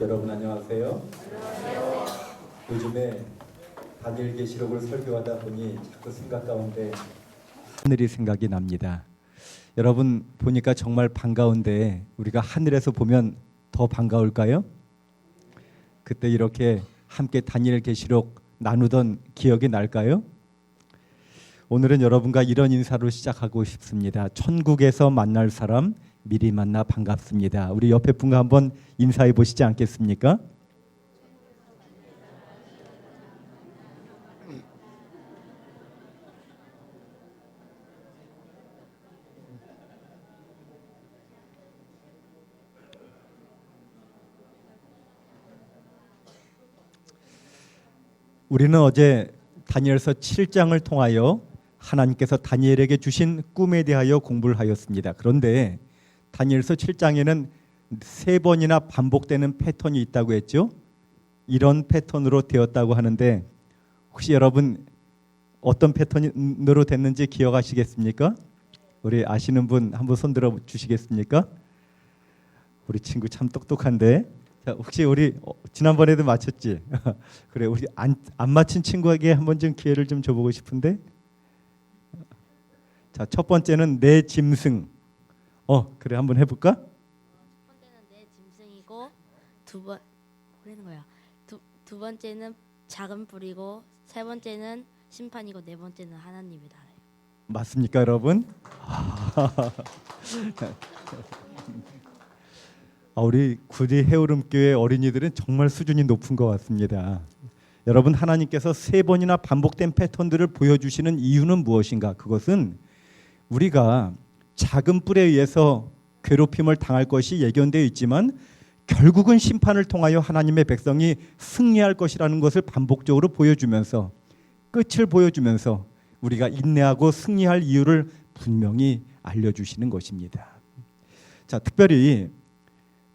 여러분 안녕하세요. 요즘에 다니엘 계시록을 설교하다 보니 자꾸 생각 가운데 하늘이 생각이 납니다. 여러분 보니까 정말 반가운데 우리가 하늘에서 보면 더 반가울까요? 그때 이렇게 함께 다니엘 계시록 나누던 기억이 날까요? 오늘은 여러분과 이런 인사로 시작하고 싶습니다. 천국에서 만날 사람 미리 만나 반갑습니다. 우리 옆에 분과 한번 인사해 보시지 않겠습니까? 우리는 어제 다니엘서 7장을 통하여 하나님께서 다니엘에게 주신 꿈에 대하여 공부를 하였습니다. 그런데 다니엘서 7장에는 3번이나 반복되는 패턴이 있다고 했죠. 이런 패턴으로 되었다고 하는데 혹시 여러분 어떤 패턴으로 됐는지 기억하시겠습니까? 우리 아시는 분 한번 손들어 주시겠습니까? 우리 친구 참 똑똑한데. 자, 혹시 우리 지난번에도 맞췄지? 그래, 우리 안 맞힌 친구에게 한번 좀 기회를 좀 줘보고 싶은데. 자, 첫 번째는 내 짐승. 그래, 한번 해볼까? 첫 번째는 내 짐승이고 두 번째는 작은 불이고 세 번째는 심판이고 네 번째는 하나님이다. 맞습니까, 여러분? 우리 구리 해오름교회 어린이들은 정말 수준이 높은 것 같습니다. 여러분, 하나님께서 3번이나 반복된 패턴들을 보여주시는 이유는 무엇인가? 그것은 우리가 작은 뿔에 의해서 괴롭힘을 당할 것이 예견되어 있지만 결국은 심판을 통하여 하나님의 백성이 승리할 것이라는 것을 반복적으로 보여주면서 끝을 보여주면서 우리가 인내하고 승리할 이유를 분명히 알려주시는 것입니다. 자, 특별히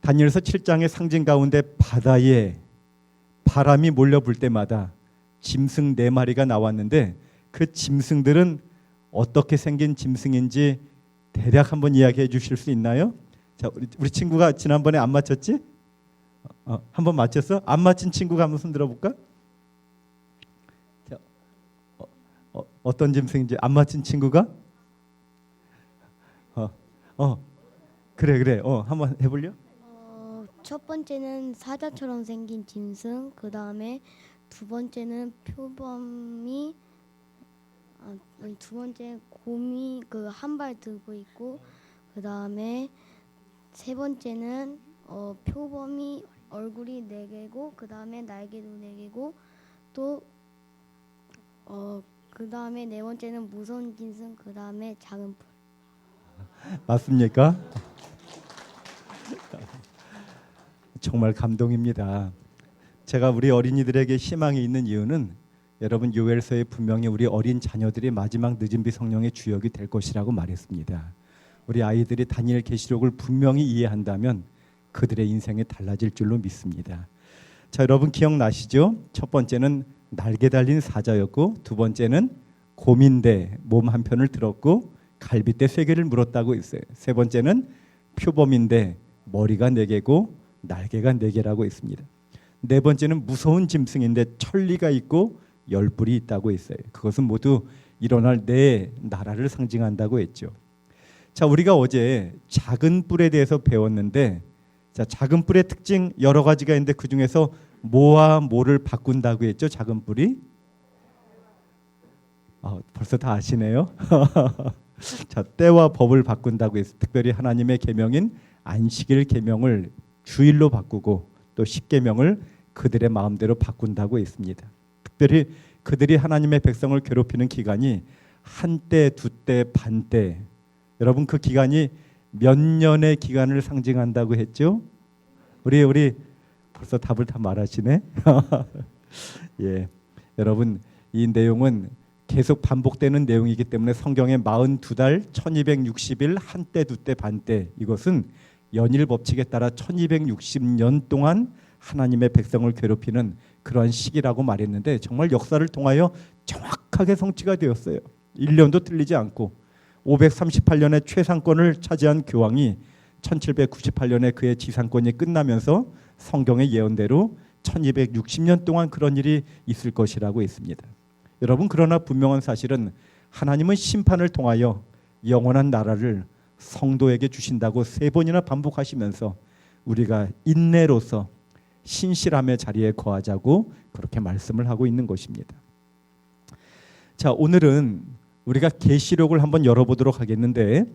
다니엘서 7장의 상징 가운데 바다에 바람이 몰려불 때마다 짐승 4마리가 나왔는데 그 짐승들은 어떻게 생긴 짐승인지 대략 한번 이야기해 주실 수 있나요? 자, 우리 친구가 지난번에 안 맞췄지? 한번 맞췄어? 안 맞힌 친구가 한번 손 들어볼까? 자, 어떤 짐승인지 안 맞힌 친구가? 그래. 한번 해볼려? 첫 번째는 사자처럼 생긴 짐승, 그 다음에 두 번째는 표범이, 두 번째 곰이 그 한 발 들고 있고, 그 다음에 세 번째는 표범이 얼굴이 4개고, 그 다음에 날개도 4개고, 또 그 다음에 네 번째는 무서운 짐승, 그 다음에 작은 불. 맞습니까? 정말 감동입니다. 제가 우리 어린이들에게 희망이 있는 이유는 여러분 요엘서에 분명히 우리 어린 자녀들이 마지막 늦은비 성령의 주역이 될 것이라고 말했습니다. 우리 아이들이 다니엘 계시록을 분명히 이해한다면 그들의 인생이 달라질 줄로 믿습니다. 자, 여러분 기억나시죠? 첫 번째는 날개 달린 사자였고 두 번째는 곰인데 몸 한 편을 들었고 갈빗대 3개를 물었다고 했어요. 세 번째는 표범인데 머리가 4개고 날개가 4개라고 했습니다. 네 번째는 무서운 짐승인데 천리가 있고 10뿔이 있다고 했어요. 그것은 모두 일어날 내 나라를 상징한다고 했죠. 자, 우리가 어제 작은 뿔에 대해서 배웠는데 자, 작은 뿔의 특징 여러 가지가 있는데 그 중에서 뭐와 뭐를 바꾼다고 했죠? 작은 뿔이? 벌써 다 아시네요. 자, 때와 법을 바꾼다고 했어요. 특별히 하나님의 계명인 안식일 계명을 주일로 바꾸고 또 십계명을 그들의 마음대로 바꾼다고 했습니다. 특별히 그들이 하나님의 백성을 괴롭히는 기간이 한때, 두때, 반때. 여러분 그 기간이 몇 년의 기간을 상징한다고 했죠? 우리 벌써 답을 다 말하시네. 예, 여러분 이 내용은 계속 반복되는 내용이기 때문에 성경의 42달, 1260일, 한때, 두때, 반때 이것은 연일 법칙에 따라 1260년 동안 하나님의 백성을 괴롭히는 그러한 시기라고 말했는데 정말 역사를 통하여 정확하게 성취가 되었어요. 1년도 틀리지 않고 538년에 최상권을 차지한 교황이 1798년에 그의 지상권이 끝나면서 성경의 예언대로 1260년 동안 그런 일이 있을 것이라고 했습니다. 여러분, 그러나 분명한 사실은 하나님은 심판을 통하여 영원한 나라를 성도에게 주신다고 3번이나 반복하시면서 우리가 인내로서 신실함의 자리에 거하자고 그렇게 말씀을 하고 있는 것입니다. 자, 오늘은 우리가 계시록을 한번 열어보도록 하겠는데,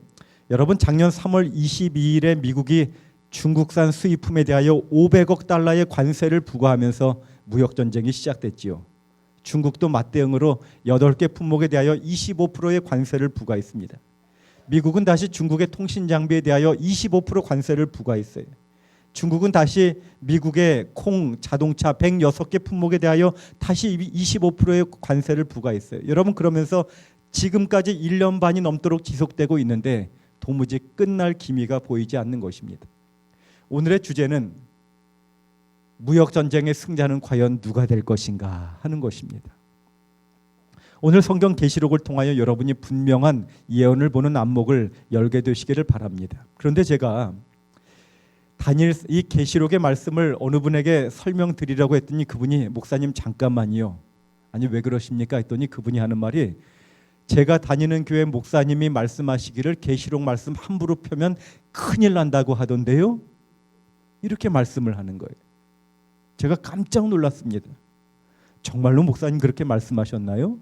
여러분, 작년 3월 22일에 미국이 중국산 수입품에 대하여 500억 달러의 관세를 부과하면서 무역 전쟁이 시작됐지요. 중국도 맞대응으로 8개 품목에 대하여 25%의 관세를 부과했습니다. 미국은 다시 중국의 통신 장비에 대하여 25% 관세를 부과했어요. 중국은 다시 미국의 콩, 자동차 106개 품목에 대하여 다시 25%의 관세를 부과했어요. 여러분, 그러면서 지금까지 1년 반이 넘도록 지속되고 있는데 도무지 끝날 기미가 보이지 않는 것입니다. 오늘의 주제는 무역 전쟁의 승자는 과연 누가 될 것인가 하는 것입니다. 오늘 성경 계시록을 통하여 여러분이 분명한 예언을 보는 안목을 열게 되시기를 바랍니다. 그런데 제가 이 계시록의 말씀을 어느 분에게 설명드리라고 했더니 그분이 목사님 잠깐만요. 아니 왜 그러십니까? 했더니 그분이 하는 말이 제가 다니는 교회 목사님이 말씀하시기를 계시록 말씀 함부로 펴면 큰일 난다고 하던데요. 이렇게 말씀을 하는 거예요. 제가 깜짝 놀랐습니다. 정말로 목사님 그렇게 말씀하셨나요?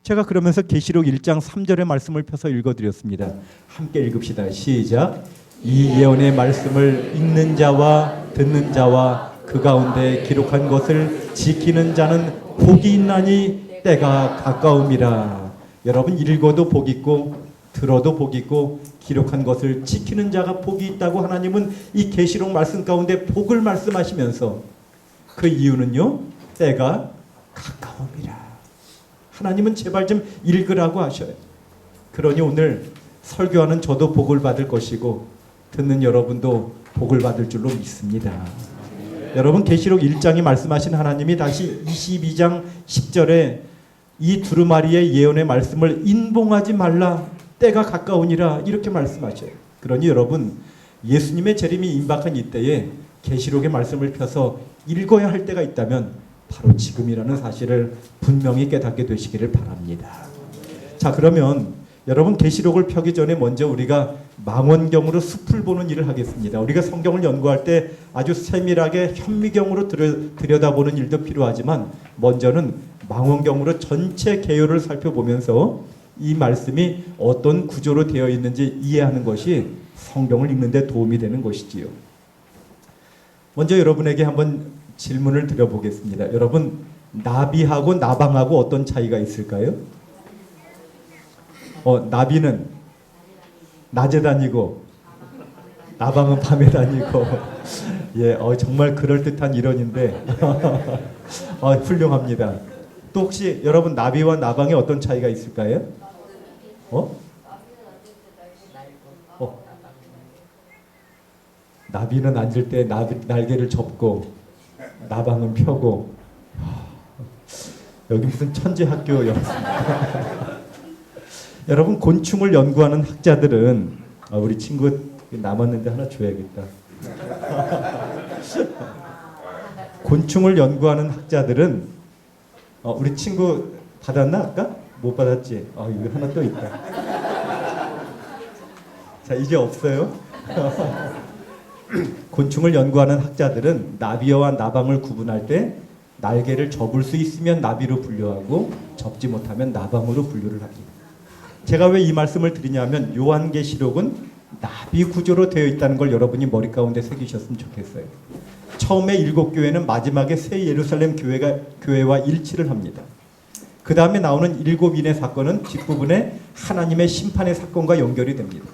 제가 그러면서 계시록 1장 3절의 말씀을 펴서 읽어드렸습니다. 함께 읽읍시다. 시작. 이 예언의 말씀을 읽는 자와 듣는 자와 그 가운데 기록한 것을 지키는 자는 복이 있나니 때가 가까움이라. 여러분, 읽어도 복 있고 들어도 복 있고 기록한 것을 지키는 자가 복이 있다고 하나님은 이 계시록 말씀 가운데 복을 말씀하시면서 그 이유는요, 때가 가까움이라. 하나님은 제발 좀 읽으라고 하셔요. 그러니 오늘 설교하는 저도 복을 받을 것이고 듣는 여러분도 복을 받을 줄로 믿습니다. 여러분, 계시록 1장이 말씀하신 하나님이 다시 22장 10절에 이 두루마리의 예언의 말씀을 인봉하지 말라, 때가 가까우니라, 이렇게 말씀하셔요. 그러니 여러분, 예수님의 재림이 임박한 이때에 계시록의 말씀을 펴서 읽어야 할 때가 있다면 바로 지금이라는 사실을 분명히 깨닫게 되시기를 바랍니다. 자, 그러면 여러분, 계시록을 펴기 전에 먼저 우리가 망원경으로 숲을 보는 일을 하겠습니다. 우리가 성경을 연구할 때 아주 세밀하게 현미경으로 들여다보는 일도 필요하지만 먼저는 망원경으로 전체 개요를 살펴보면서 이 말씀이 어떤 구조로 되어 있는지 이해하는 것이 성경을 읽는 데 도움이 되는 것이지요. 먼저 여러분에게 한번 질문을 드려보겠습니다. 여러분, 나비하고 나방하고 어떤 차이가 있을까요? 나비는 낮에 다니고 나방은 밤에 다니고 예, 정말 그럴듯한 이론인데 훌륭합니다. 또 혹시 여러분, 나비와 나방의 어떤 차이가 있을까요? 나비는 앉을 때 날개를 접고 나방은 펴고. 여기 무슨 천재 학교였습니다. 여러분, 곤충을 연구하는 학자들은 우리 친구 남았는데 하나 줘야겠다. 곤충을 연구하는 학자들은 우리 친구 받았나 아까? 못 받았지? 이거 하나 또 있다. 자, 이제 없어요. 곤충을 연구하는 학자들은 나비와 나방을 구분할 때 날개를 접을 수 있으면 나비로 분류하고 접지 못하면 나방으로 분류를 합니다. 제가 왜 이 말씀을 드리냐면 요한계시록은 나비 구조로 되어 있다는 걸 여러분이 머리 가운데 새기셨으면 좋겠어요. 처음에 7교회는 마지막에 새 예루살렘 교회와 일치를 합니다. 그 다음에 나오는 7인의 사건은 뒷부분에 하나님의 심판의 사건과 연결이 됩니다.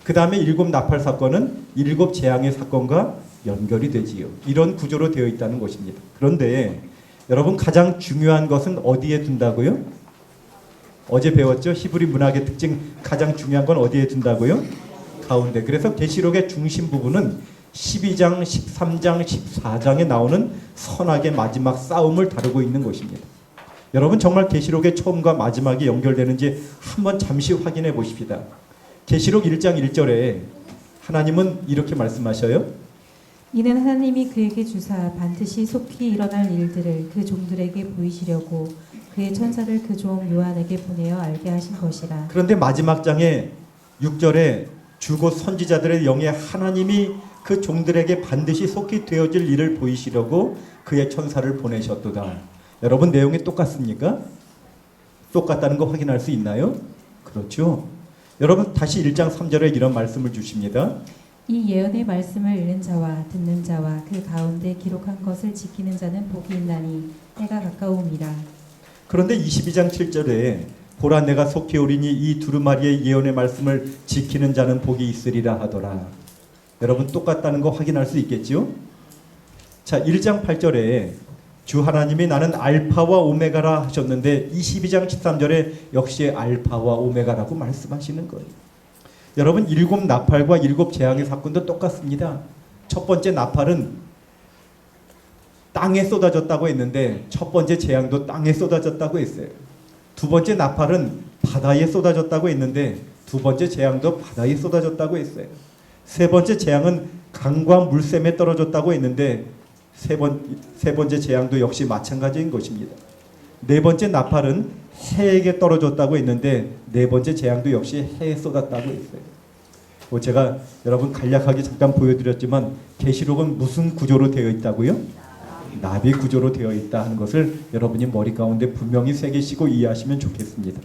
그 다음에 7 나팔 사건은 7 재앙의 사건과 연결이 되지요. 이런 구조로 되어 있다는 것입니다. 그런데 여러분, 가장 중요한 것은 어디에 둔다고요? 어제 배웠죠? 히브리 문학의 특징, 가장 중요한 건 어디에 둔다고요? 가운데. 그래서 계시록의 중심 부분은 12장, 13장, 14장에 나오는 선악의 마지막 싸움을 다루고 있는 것입니다. 여러분, 정말 계시록의 처음과 마지막이 연결되는지 한번 잠시 확인해 보십시다. 계시록 1장 1절에 하나님은 이렇게 말씀하셔요. 이는 하나님이 그에게 주사 반드시 속히 일어날 일들을 그 종들에게 보이시려고 그의 천사를 그 종 요한에게 보내어 알게 하신 것이라. 그런데 마지막 장에 6절에 주고 선지자들의 영에 하나님이 그 종들에게 반드시 속히 되어질 일을 보이시려고 그의 천사를 보내셨도다. 여러분 내용이 똑같습니까? 똑같다는 거 확인할 수 있나요? 그렇죠. 여러분 다시 1장 3절에 이런 말씀을 주십니다. 이 예언의 말씀을 읽는 자와 듣는 자와 그 가운데 기록한 것을 지키는 자는 복이 있나니 때가 가까움이라. 그런데 22장 7절에 보라 내가 속히 오리니 이 두루마리의 예언의 말씀을 지키는 자는 복이 있으리라 하더라. 여러분 똑같다는 거 확인할 수 있겠지요? 자, 1장 8절에 주 하나님이 나는 알파와 오메가라 하셨는데 22장 13절에 역시 알파와 오메가라고 말씀하시는 거예요. 여러분 일곱 나팔과 일곱 재앙의 사건도 똑같습니다. 첫 번째 나팔은 땅에 쏟아졌다고 했는데 첫 번째 재앙도 땅에 쏟아졌다고 했어요. 두 번째 나팔은 바다에 쏟아졌다고 했는데 두 번째 재앙도 바다에 쏟아졌다고 했어요. 세 번째 재앙은 강과 물샘에 떨어졌다고 했는데 세 번째 재앙도 역시 마찬가지인 것입니다. 네 번째 나팔은 해에게 떨어졌다고 했는데 네 번째 재앙도 역시 해에 쏟았다고 했어요. 제가 여러분 간략하게 잠깐 보여드렸지만 계시록은 무슨 구조로 되어 있다고요? 나비 구조로 되어 있다 하는 것을 여러분이 머리 가운데 분명히 새기시고 이해하시면 좋겠습니다.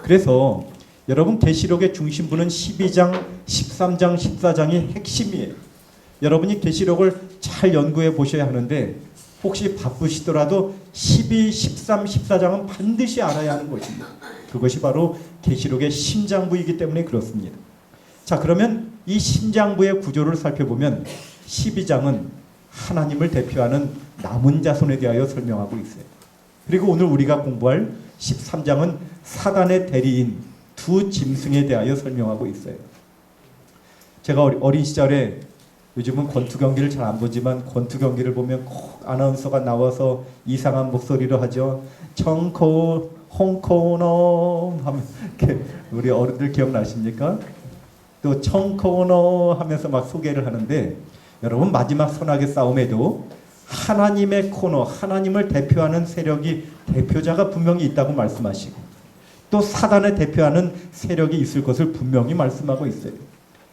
그래서 여러분 계시록의 중심부는 12장, 13장, 14장이 핵심이에요. 여러분이 계시록을 잘 연구해 보셔야 하는데 혹시 바쁘시더라도 12, 13, 14장은 반드시 알아야 하는 것입니다. 그것이 바로 계시록의 심장부이기 때문에 그렇습니다. 자, 그러면 이 심장부의 구조를 살펴보면 12장은 하나님을 대표하는 남은 자손에 대하여 설명하고 있어요. 그리고 오늘 우리가 공부할 13장은 사단의 대리인 두 짐승에 대하여 설명하고 있어요. 제가 어린 시절에 요즘은 권투 경기를 잘 안 보지만 권투 경기를 보면 꼭 아나운서가 나와서 이상한 목소리로 하죠. 청코 홍코너 하면 우리 어른들 기억나십니까? 또 청코너 하면서 막 소개를 하는데 여러분 마지막 선악의 싸움에도 하나님의 코너, 하나님을 대표하는 세력이 대표자가 분명히 있다고 말씀하시고 또 사단을 대표하는 세력이 있을 것을 분명히 말씀하고 있어요.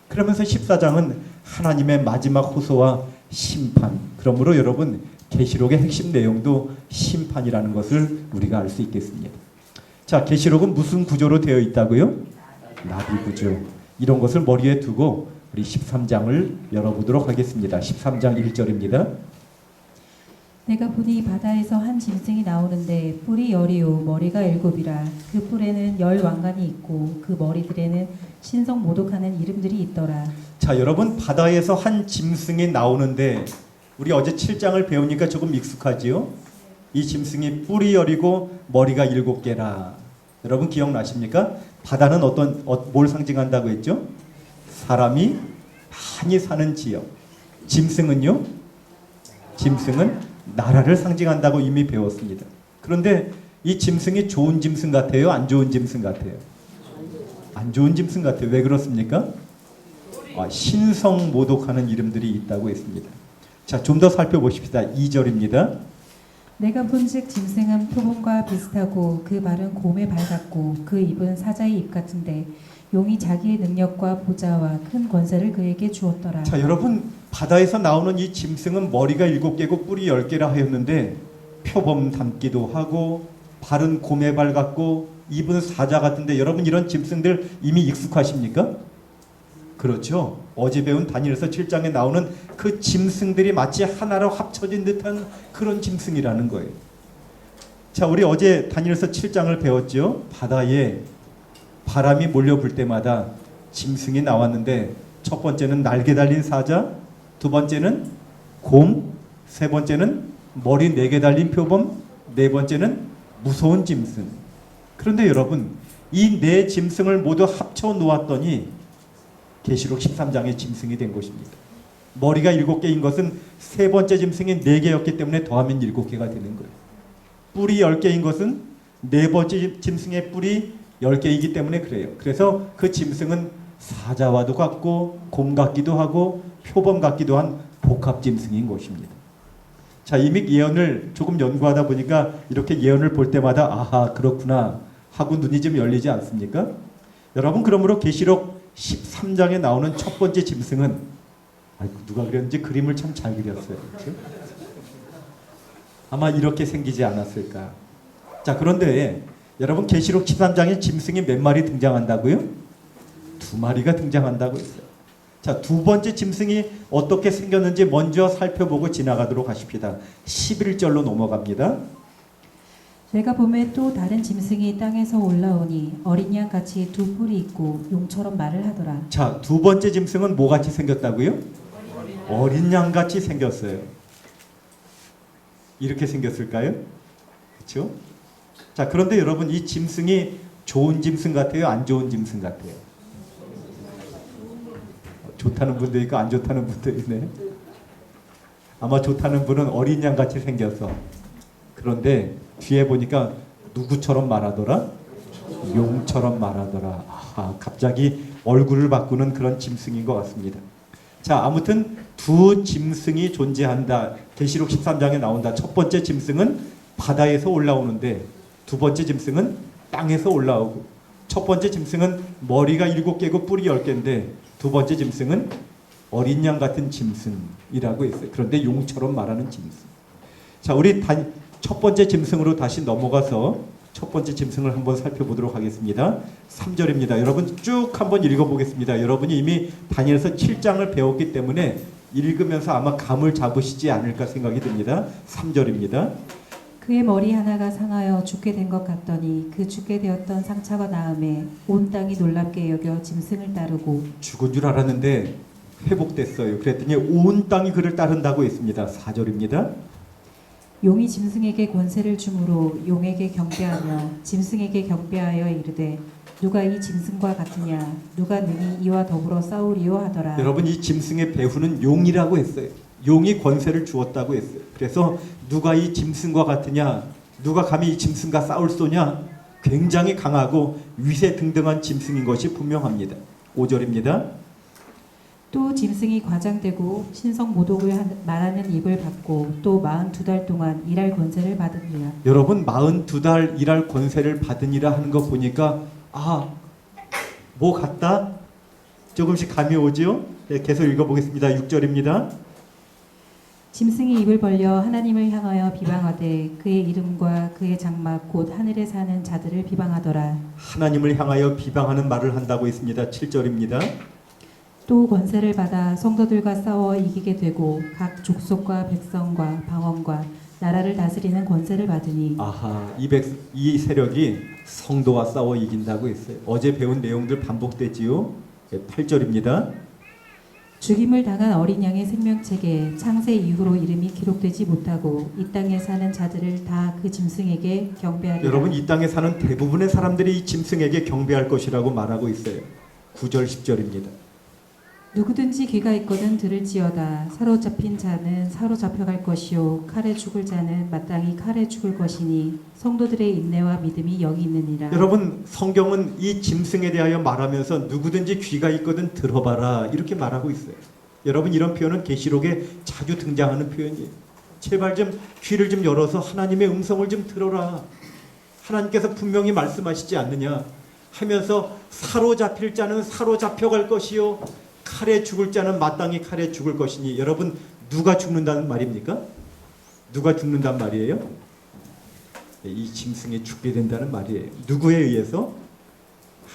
그러면서 14장은 하나님의 마지막 호소와 심판. 그러므로 여러분 계시록의 핵심 내용도 심판이라는 것을 우리가 알 수 있겠습니다. 자, 계시록은 무슨 구조로 되어 있다고요? 나비 구조. 이런 것을 머리에 두고 우리 13장을 열어보도록 하겠습니다. 13장 1절입니다. 내가 보니 바다에서 한 짐승이 나오는데 뿔이 10이요 머리가 7이라. 그 뿔에는 10 왕관이 있고 그 머리들에는 신성 모독하는 이름들이 있더라. 자, 여러분 바다에서 한 짐승이 나오는데 우리 어제 7장을 배우니까 조금 익숙하지요? 이 짐승이 뿔이 10이고 머리가 7개라. 여러분 기억나십니까? 바다는 뭘 상징한다고 했죠? 사람이 많이 사는 지역. 짐승은요? 짐승은 나라를 상징한다고 이미 배웠습니다. 그런데 이 짐승이 좋은 짐승 같아요? 안 좋은 짐승 같아요? 안 좋은 짐승 같아요. 왜 그렇습니까? 신성 모독하는 이름들이 있다고 했습니다. 자, 좀 더 살펴보십시다. 2절입니다. 내가 본즉 짐승은 표범과 비슷하고 그 발은 곰의 발 같고 그 입은 사자의 입 같은데 용이 자기의 능력과 보좌와 큰 권세를 그에게 주었더라. 자, 여러분 바다에서 나오는 이 짐승은 머리가 7개고 뿔이 10개라 하였는데 표범 닮기도 하고 발은 곰의 발 같고 입은 사자 같은데 여러분 이런 짐승들 이미 익숙하십니까? 그렇죠. 어제 배운 다니엘서 7장에 나오는 그 짐승들이 마치 하나로 합쳐진 듯한 그런 짐승이라는 거예요. 자, 우리 어제 다니엘서 7장을 배웠죠. 바다에 바람이 몰려불 때마다 짐승이 나왔는데 첫 번째는 날개 달린 사자, 두 번째는 곰, 세 번째는 머리 4개 달린 표범, 네 번째는 무서운 짐승. 그런데 여러분 이 네 짐승을 모두 합쳐 놓았더니 계시록 13장의 짐승이 된 것입니다. 머리가 7개인 것은 세 번째 짐승이 4개였기 때문에 더하면 7개가 되는 거예요. 뿔이 10개인 것은 네 번째 짐승의 뿔이 10개이기 때문에 그래요. 그래서 그 짐승은 사자와도 같고 곰 같기도 하고 표범 같기도 한 복합 짐승인 것입니다. 자, 이미 예언을 조금 연구하다 보니까 이렇게 예언을 볼 때마다 아하 그렇구나 하고 눈이 좀 열리지 않습니까? 여러분, 그러므로 계시록 13장에 나오는 첫 번째 짐승은, 아이고, 누가 그렸는지 그림을 참 잘 그렸어요. 그렇죠? 아마 이렇게 생기지 않았을까. 자, 그런데 여러분, 계시록 13장에 짐승이 몇 마리 등장한다고요? 2마리가 등장한다고 했어요. 자, 두 번째 짐승이 어떻게 생겼는지 먼저 살펴보고 지나가도록 하십시다. 11절로 넘어갑니다. 내가 보매 또 다른 짐승이 땅에서 올라오니 어린 양 같이 두 뿔이 있고 용처럼 말을 하더라. 자, 두 번째 짐승은 뭐 같이 생겼다고요? 어린 양 같이 생겼어요. 이렇게 생겼을까요? 그렇죠? 자, 그런데 여러분, 이 짐승이 좋은 짐승 같아요? 안 좋은 짐승 같아요? 좋다는 분도 있고 안 좋다는 분도 있네. 아마 좋다는 분은 어린 양 같이 생겨서. 그런데 뒤에 보니까 누구처럼 말하더라? 용처럼 말하더라. 아, 갑자기 얼굴을 바꾸는 그런 짐승인 것 같습니다. 자, 아무튼 두 짐승이 존재한다. 계시록 13장에 나온다. 첫 번째 짐승은 바다에서 올라오는데 두 번째 짐승은 땅에서 올라오고, 첫 번째 짐승은 머리가 7개고 뿔이 10개인데 두 번째 짐승은 어린 양 같은 짐승이라고 했어요. 그런데 용처럼 말하는 짐승. 자, 우리 첫 번째 짐승으로 다시 넘어가서 첫 번째 짐승을 한번 살펴보도록 하겠습니다. 3절입니다. 여러분 쭉 한번 읽어보겠습니다. 여러분이 이미 다니엘서 7장을 배웠기 때문에 읽으면서 아마 감을 잡으시지 않을까 생각이 듭니다. 3절입니다. 그의 머리 하나가 상하여 죽게 된 것 같더니 그 죽게 되었던 상처가 나음에 온 땅이 놀랍게 여겨 짐승을 따르고. 죽은 줄 알았는데 회복됐어요. 그랬더니 온 땅이 그를 따른다고 했습니다. 4절입니다. 용이 짐승에게 권세를 주므로 용에게 경배하며 짐승에게 경배하여 이르되 누가 이 짐승과 같으냐, 누가 능히 이와 더불어 싸우리요 하더라. 여러분, 이 짐승의 배후는 용이라고 했어요. 용이 권세를 주었다고 했어요. 그래서 누가 이 짐승과 같으냐, 누가 감히 이 짐승과 싸울 소냐, 굉장히 강하고 위세 등등한 짐승인 것이 분명합니다. 5절입니다. 또 짐승이 과장되고 신성 모독을 말하는 입을 받고 또 42달 동안 일할 권세를 받으리라. 여러분, 42달 일할 권세를 받으니라 하는 거 보니까 뭐 같다? 조금씩 감이 오죠? 네, 계속 읽어보겠습니다. 6절입니다. 짐승이 입을 벌려 하나님을 향하여 비방하되 그의 이름과 그의 장막 곧 하늘에 사는 자들을 비방하더라. 하나님을 향하여 비방하는 말을 한다고 했습니다. 7절입니다. 또 권세를 받아 성도들과 싸워 이기게 되고 각 족속과 백성과 방언과 나라를 다스리는 권세를 받으니. 아하, 이 세력이 성도와 싸워 이긴다고 했어요. 어제 배운 내용들 반복되지요. 8절입니다. 죽임을 당한 어린 양의 생명책에 창세 이후로 이름이 기록되지 못하고 이 땅에 사는 자들을 다 그 짐승에게 경배하리라. 여러분, 이 땅에 사는 대부분의 사람들이 이 짐승에게 경배할 것이라고 말하고 있어요. 9절 10절입니다. 누구든지 귀가 있거든 들을지어다. 사로잡힌 자는 사로잡혀갈 것이요 칼에 죽을 자는 마땅히 칼에 죽을 것이니 성도들의 인내와 믿음이 여기 있느니라. 여러분, 성경은 이 짐승에 대하여 말하면서 누구든지 귀가 있거든 들어봐라 이렇게 말하고 있어요. 여러분, 이런 표현은 계시록에 자주 등장하는 표현이에요. 제발 좀 귀를 좀 열어서 하나님의 음성을 좀 들어라. 하나님께서 분명히 말씀하시지 않느냐 하면서 사로잡힐 자는 사로잡혀갈 것이요 칼에 죽을 자는 마땅히 칼에 죽을 것이니. 여러분, 누가 죽는다는 말입니까? 누가 죽는단 말이에요? 이 짐승이 죽게 된다는 말이에요. 누구에 의해서?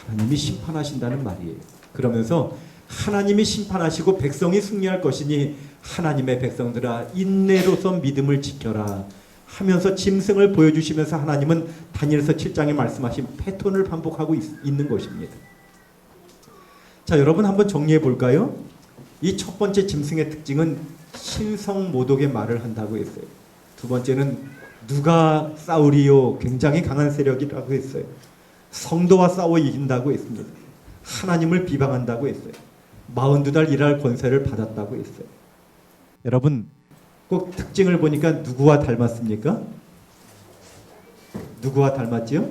하나님이 심판하신다는 말이에요. 그러면서 하나님이 심판하시고 백성이 승리할 것이니 하나님의 백성들아 인내로서 믿음을 지켜라 하면서 짐승을 보여주시면서 하나님은 다니엘서 7장에 말씀하신 패턴을 반복하고 있는 것입니다. 자, 여러분 한번 정리해 볼까요? 이 첫 번째 짐승의 특징은 신성모독의 말을 한다고 했어요. 두 번째는 누가 싸우리요, 굉장히 강한 세력이라고 했어요. 성도와 싸워 이긴다고 했습니다. 하나님을 비방한다고 했어요. 42달 일할 권세를 받았다고 했어요. 여러분, 꼭 특징을 보니까 누구와 닮았습니까? 누구와 닮았지요?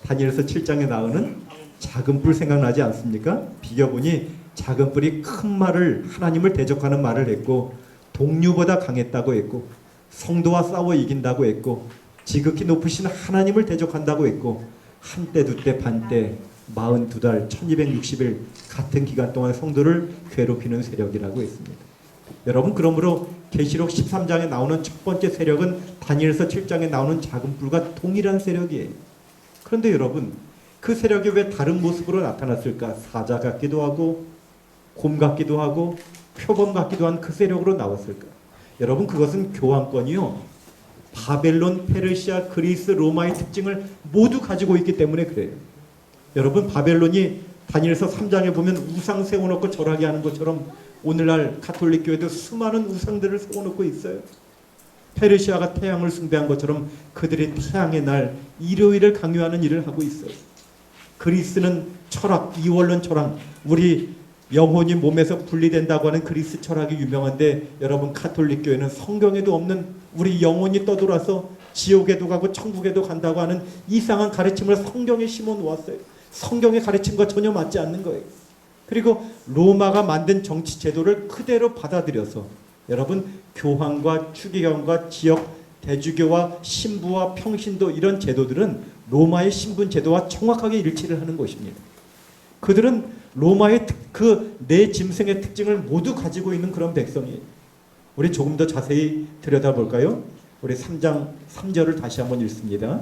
다니엘서 7장에 나오는 작은 뿔 생각나지 않습니까? 비교보니 작은 뿔이 큰 말을 하나님을 대적하는 말을 했고 동류보다 강했다고 했고 성도와 싸워 이긴다고 했고 지극히 높으신 하나님을 대적한다고 했고 한때 두때 반때 42달 1260일 같은 기간 동안 성도를 괴롭히는 세력이라고 했습니다. 여러분 그러므로 계시록 13장에 나오는 첫 번째 세력은 다니엘서 7장에 나오는 작은 뿔과 동일한 세력이에요. 그런데 여러분 그 세력이 왜 다른 모습으로 나타났을까? 사자 같기도 하고 곰 같기도 하고 표범 같기도 한 그 세력으로 나왔을까? 여러분 그것은 교황권이요 바벨론, 페르시아, 그리스, 로마의 특징을 모두 가지고 있기 때문에 그래요. 여러분 바벨론이 다니엘서 3장에 보면 우상 세워놓고 절하게 하는 것처럼 오늘날 가톨릭 교회도 수많은 우상들을 세워놓고 있어요. 페르시아가 태양을 숭배한 것처럼 그들이 태양의 날 일요일을 강요하는 일을 하고 있어요. 그리스는 철학, 이원론 철학, 우리 영혼이 몸에서 분리된다고 하는 그리스 철학이 유명한데 여러분 가톨릭 교회는 성경에도 없는 우리 영혼이 떠돌아서 지옥에도 가고 천국에도 간다고 하는 이상한 가르침을 성경에 심어 놓았어요. 성경의 가르침과 전혀 맞지 않는 거예요. 그리고 로마가 만든 정치 제도를 그대로 받아들여서 여러분 교황과 추기경과 지역 대주교와 신부와 평신도 이런 제도들은 로마의 신분 제도와 정확하게 일치를 하는 것입니다. 그들은 로마의 그 네 짐승의 특징을 모두 가지고 있는 그런 백성이에요. 우리 조금 더 자세히 들여다볼까요? 우리 3장 3절을 다시 한번 읽습니다.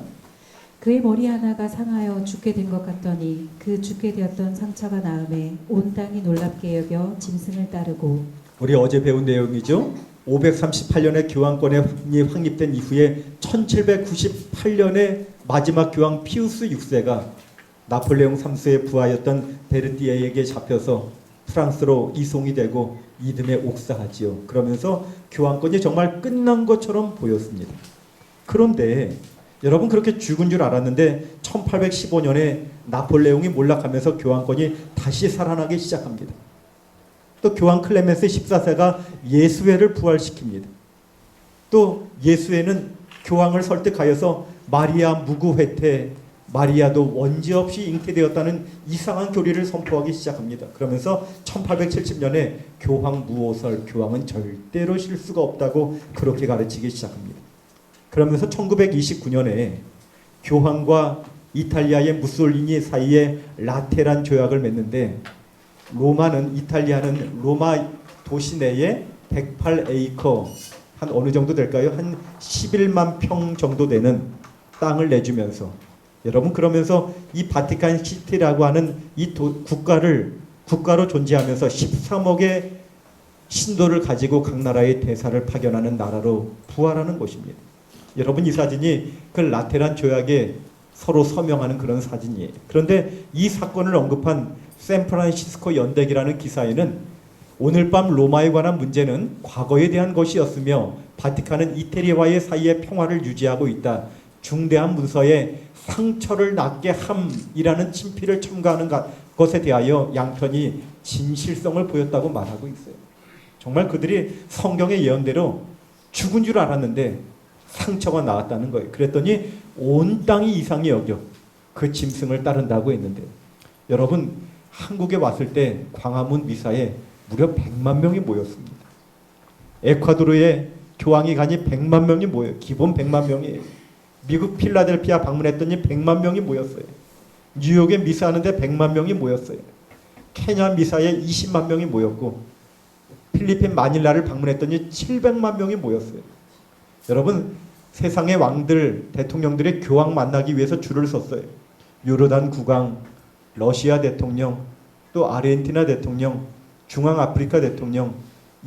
그의 머리 하나가 상하여 죽게 된 것 같더니 그 죽게 되었던 상처가 나음에 온 땅이 놀랍게 여겨 짐승을 따르고. 우리 어제 배운 내용이죠. 538년에 교황권이 확립된 이후에 1798년에 마지막 교황 피우스 6세가 나폴레옹 3세의 부하였던 베르티에에게 잡혀서 프랑스로 이송이 되고 이듬해 옥사하지요. 그러면서 교황권이 정말 끝난 것처럼 보였습니다. 그런데 여러분 그렇게 죽은 줄 알았는데 1815년에 나폴레옹이 몰락하면서 교황권이 다시 살아나기 시작합니다. 또 교황 클레멘스 14세가 예수회를 부활시킵니다. 또 예수회는 교황을 설득하여서 마리아 무구회태, 마리아도 원죄 없이 잉태되었다는 이상한 교리를 선포하기 시작합니다. 그러면서 1870년에 교황 무오설, 교황은 절대로 실수가 없다고 그렇게 가르치기 시작합니다. 그러면서 1929년에 교황과 이탈리아의 무솔리니 사이에 라테란 조약을 맺는데 이탈리아는 로마 도시 내에 108에이커 한 어느 정도 될까요? 한 11만 평 정도 되는 땅을 내주면서 여러분 그러면서 이 바티칸 시티라고 하는 이 국가로 존재하면서 13억의 신도를 가지고 각 나라의 대사를 파견하는 나라로 부활하는 것입니다. 여러분 이 사진이 그 라테란 조약에 서로 서명하는 그런 사진이에요. 그런데 이 사건을 언급한 샌프란시스코 연대기라는 기사에는 오늘 밤 로마에 관한 문제는 과거에 대한 것이었으며 바티칸은 이태리와의 사이의 평화를 유지하고 있다. 중대한 문서에 상처를 낫게 함이라는 친필을 첨가하는 것에 대하여 양편이 진실성을 보였다고 말하고 있어요. 정말 그들이 성경의 예언대로 죽은 줄 알았는데 상처가 나왔다는 거예요. 그랬더니 온 땅이 이상히 여겨 그 짐승을 따른다고 했는데 여러분 한국에 왔을 때 광화문 미사에 무려 100만 명이 모였습니다. 에콰도르에 교황이 가니 100만 명이 모여요. 기본 100만 명이에요. 미국 필라델피아 방문했더니 100만 명이 모였어요. 뉴욕에 미사하는데 100만 명이 모였어요. 케냐 미사에 20만 명이 모였고 필리핀 마닐라를 방문했더니 700만 명이 모였어요. 여러분 세상의 왕들, 대통령들의 교황 만나기 위해서 줄을 섰어요. 요르단 국왕, 러시아 대통령, 또 아르헨티나 대통령, 중앙아프리카 대통령,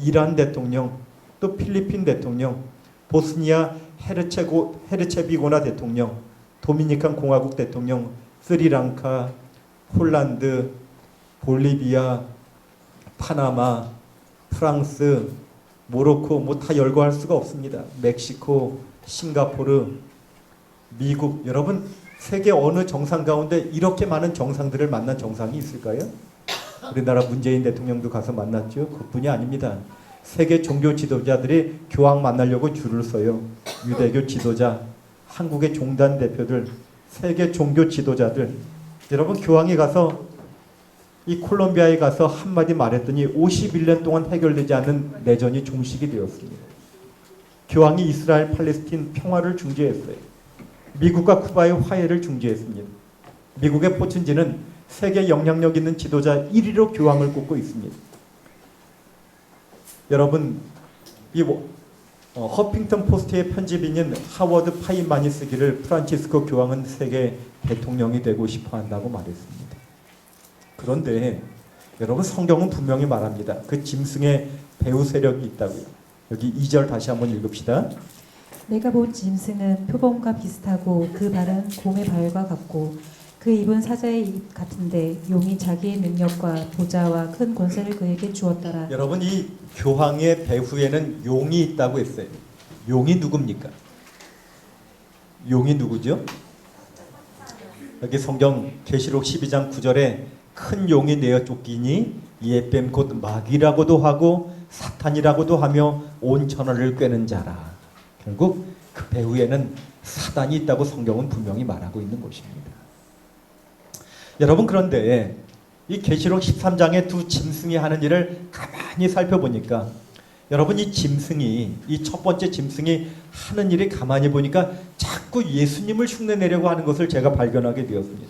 이란 대통령, 또 필리핀 대통령, 보스니아 헤르체비고나 대통령, 도미니칸 공화국 대통령, 스리랑카, 폴란드, 볼리비아, 파나마, 프랑스, 모로코 뭐 다 열거할 수가 없습니다. 멕시코, 싱가포르, 미국. 여러분 세계 어느 정상 가운데 이렇게 많은 정상들을 만난 정상이 있을까요? 우리나라 문재인 대통령도 가서 만났죠. 그뿐이 아닙니다. 세계 종교 지도자들이 교황 만나려고 줄을 서요. 유대교 지도자, 한국의 종단 대표들, 세계 종교 지도자들. 여러분 교황이 가서 이 콜롬비아에 가서 한마디 말했더니 51년 동안 해결되지 않은 내전이 종식이 되었습니다. 교황이 이스라엘 팔레스틴 평화를 중재했어요. 미국과 쿠바의 화해를 중재했습니다. 미국의 포춘지는 세계 영향력 있는 지도자 1위로 교황을 꼽고 있습니다. 여러분, 이 허핑턴 포스트의 편집인인 하워드 파인만이 쓰기를 프란치스코 교황은 세계 대통령이 되고 싶어 한다고 말했습니다. 그런데 여러분, 성경은 분명히 말합니다. 그 짐승의 배후 세력이 있다고요. 여기 2절 다시 한번 읽읍시다. 내가 본 짐승은 표범과 비슷하고 그 발은 곰의 발과 같고 그 입은 사자의 입 같은데 용이 자기의 능력과 보좌와 큰 권세를 그에게 주었더라. 여러분, 이 교황의 배후에는 용이 있다고 했어요. 용이 누굽니까? 용이 누구죠? 여기 성경 계시록 12장 9절에 큰 용이 내어 쫓기니 이에 뱀 곧 마귀라고도 하고 사탄이라고도 하며 온 천하를 꿰는 자라. 결국 그 배후에는 사단이 있다고 성경은 분명히 말하고 있는 것입니다. 여러분, 그런데 이 계시록 13장의 두 짐승이 하는 일을 가만히 살펴보니까 여러분, 이 짐승이, 이 첫 번째 짐승이 하는 일이 가만히 보니까 자꾸 예수님을 흉내내려고 하는 것을 제가 발견하게 되었습니다.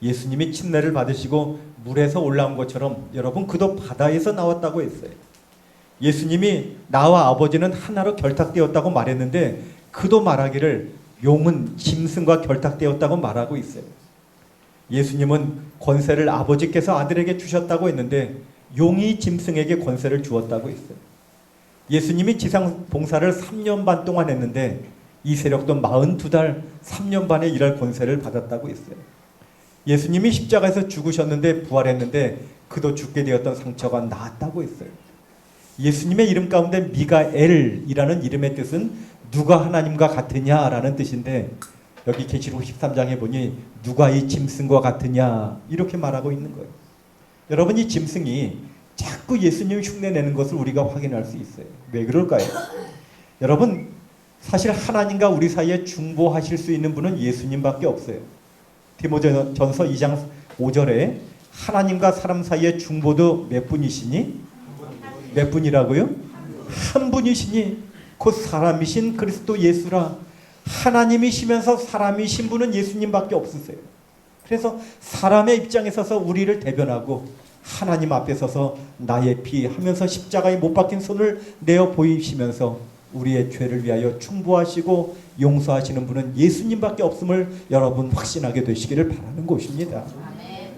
예수님이 침례를 받으시고 물에서 올라온 것처럼 여러분, 그도 바다에서 나왔다고 했어요. 예수님이 나와 아버지는 하나로 결탁되었다고 말했는데 그도 말하기를 용은 짐승과 결탁되었다고 말하고 있어요. 예수님은 권세를 아버지께서 아들에게 주셨다고 했는데 용이 짐승에게 권세를 주었다고 했어요. 예수님이 지상 봉사를 3년 반 동안 했는데 이 세력도 42달 3년 반에 일할 권세를 받았다고 했어요. 예수님이 십자가에서 죽으셨는데 부활했는데 그도 죽게 되었던 상처가 나았다고 했어요. 예수님의 이름 가운데 미가엘이라는 이름의 뜻은 누가 하나님과 같으냐라는 뜻인데 여기 계시록 13장에 보니 누가 이 짐승과 같으냐 이렇게 말하고 있는 거예요. 여러분, 이 짐승이 자꾸 예수님 흉내내는 것을 우리가 확인할 수 있어요. 왜 그럴까요? 여러분, 사실 하나님과 우리 사이에 중보하실 수 있는 분은 예수님밖에 없어요. 디모데전서 2장 5절에 하나님과 사람 사이에 중보도 몇 분이시니? 몇 분이라고요? 한 분이시니 곧 사람이신 그리스도 예수라. 하나님이시면서 사람이신 분은 예수님밖에 없으세요. 그래서 사람의 입장에 서서 우리를 대변하고 하나님 앞에 서서 나의 피 하면서 십자가에 못 박힌 손을 내어 보이시면서 우리의 죄를 위하여 충보하시고 용서하시는 분은 예수님밖에 없음을 여러분 확신하게 되시기를 바라는 것입니다.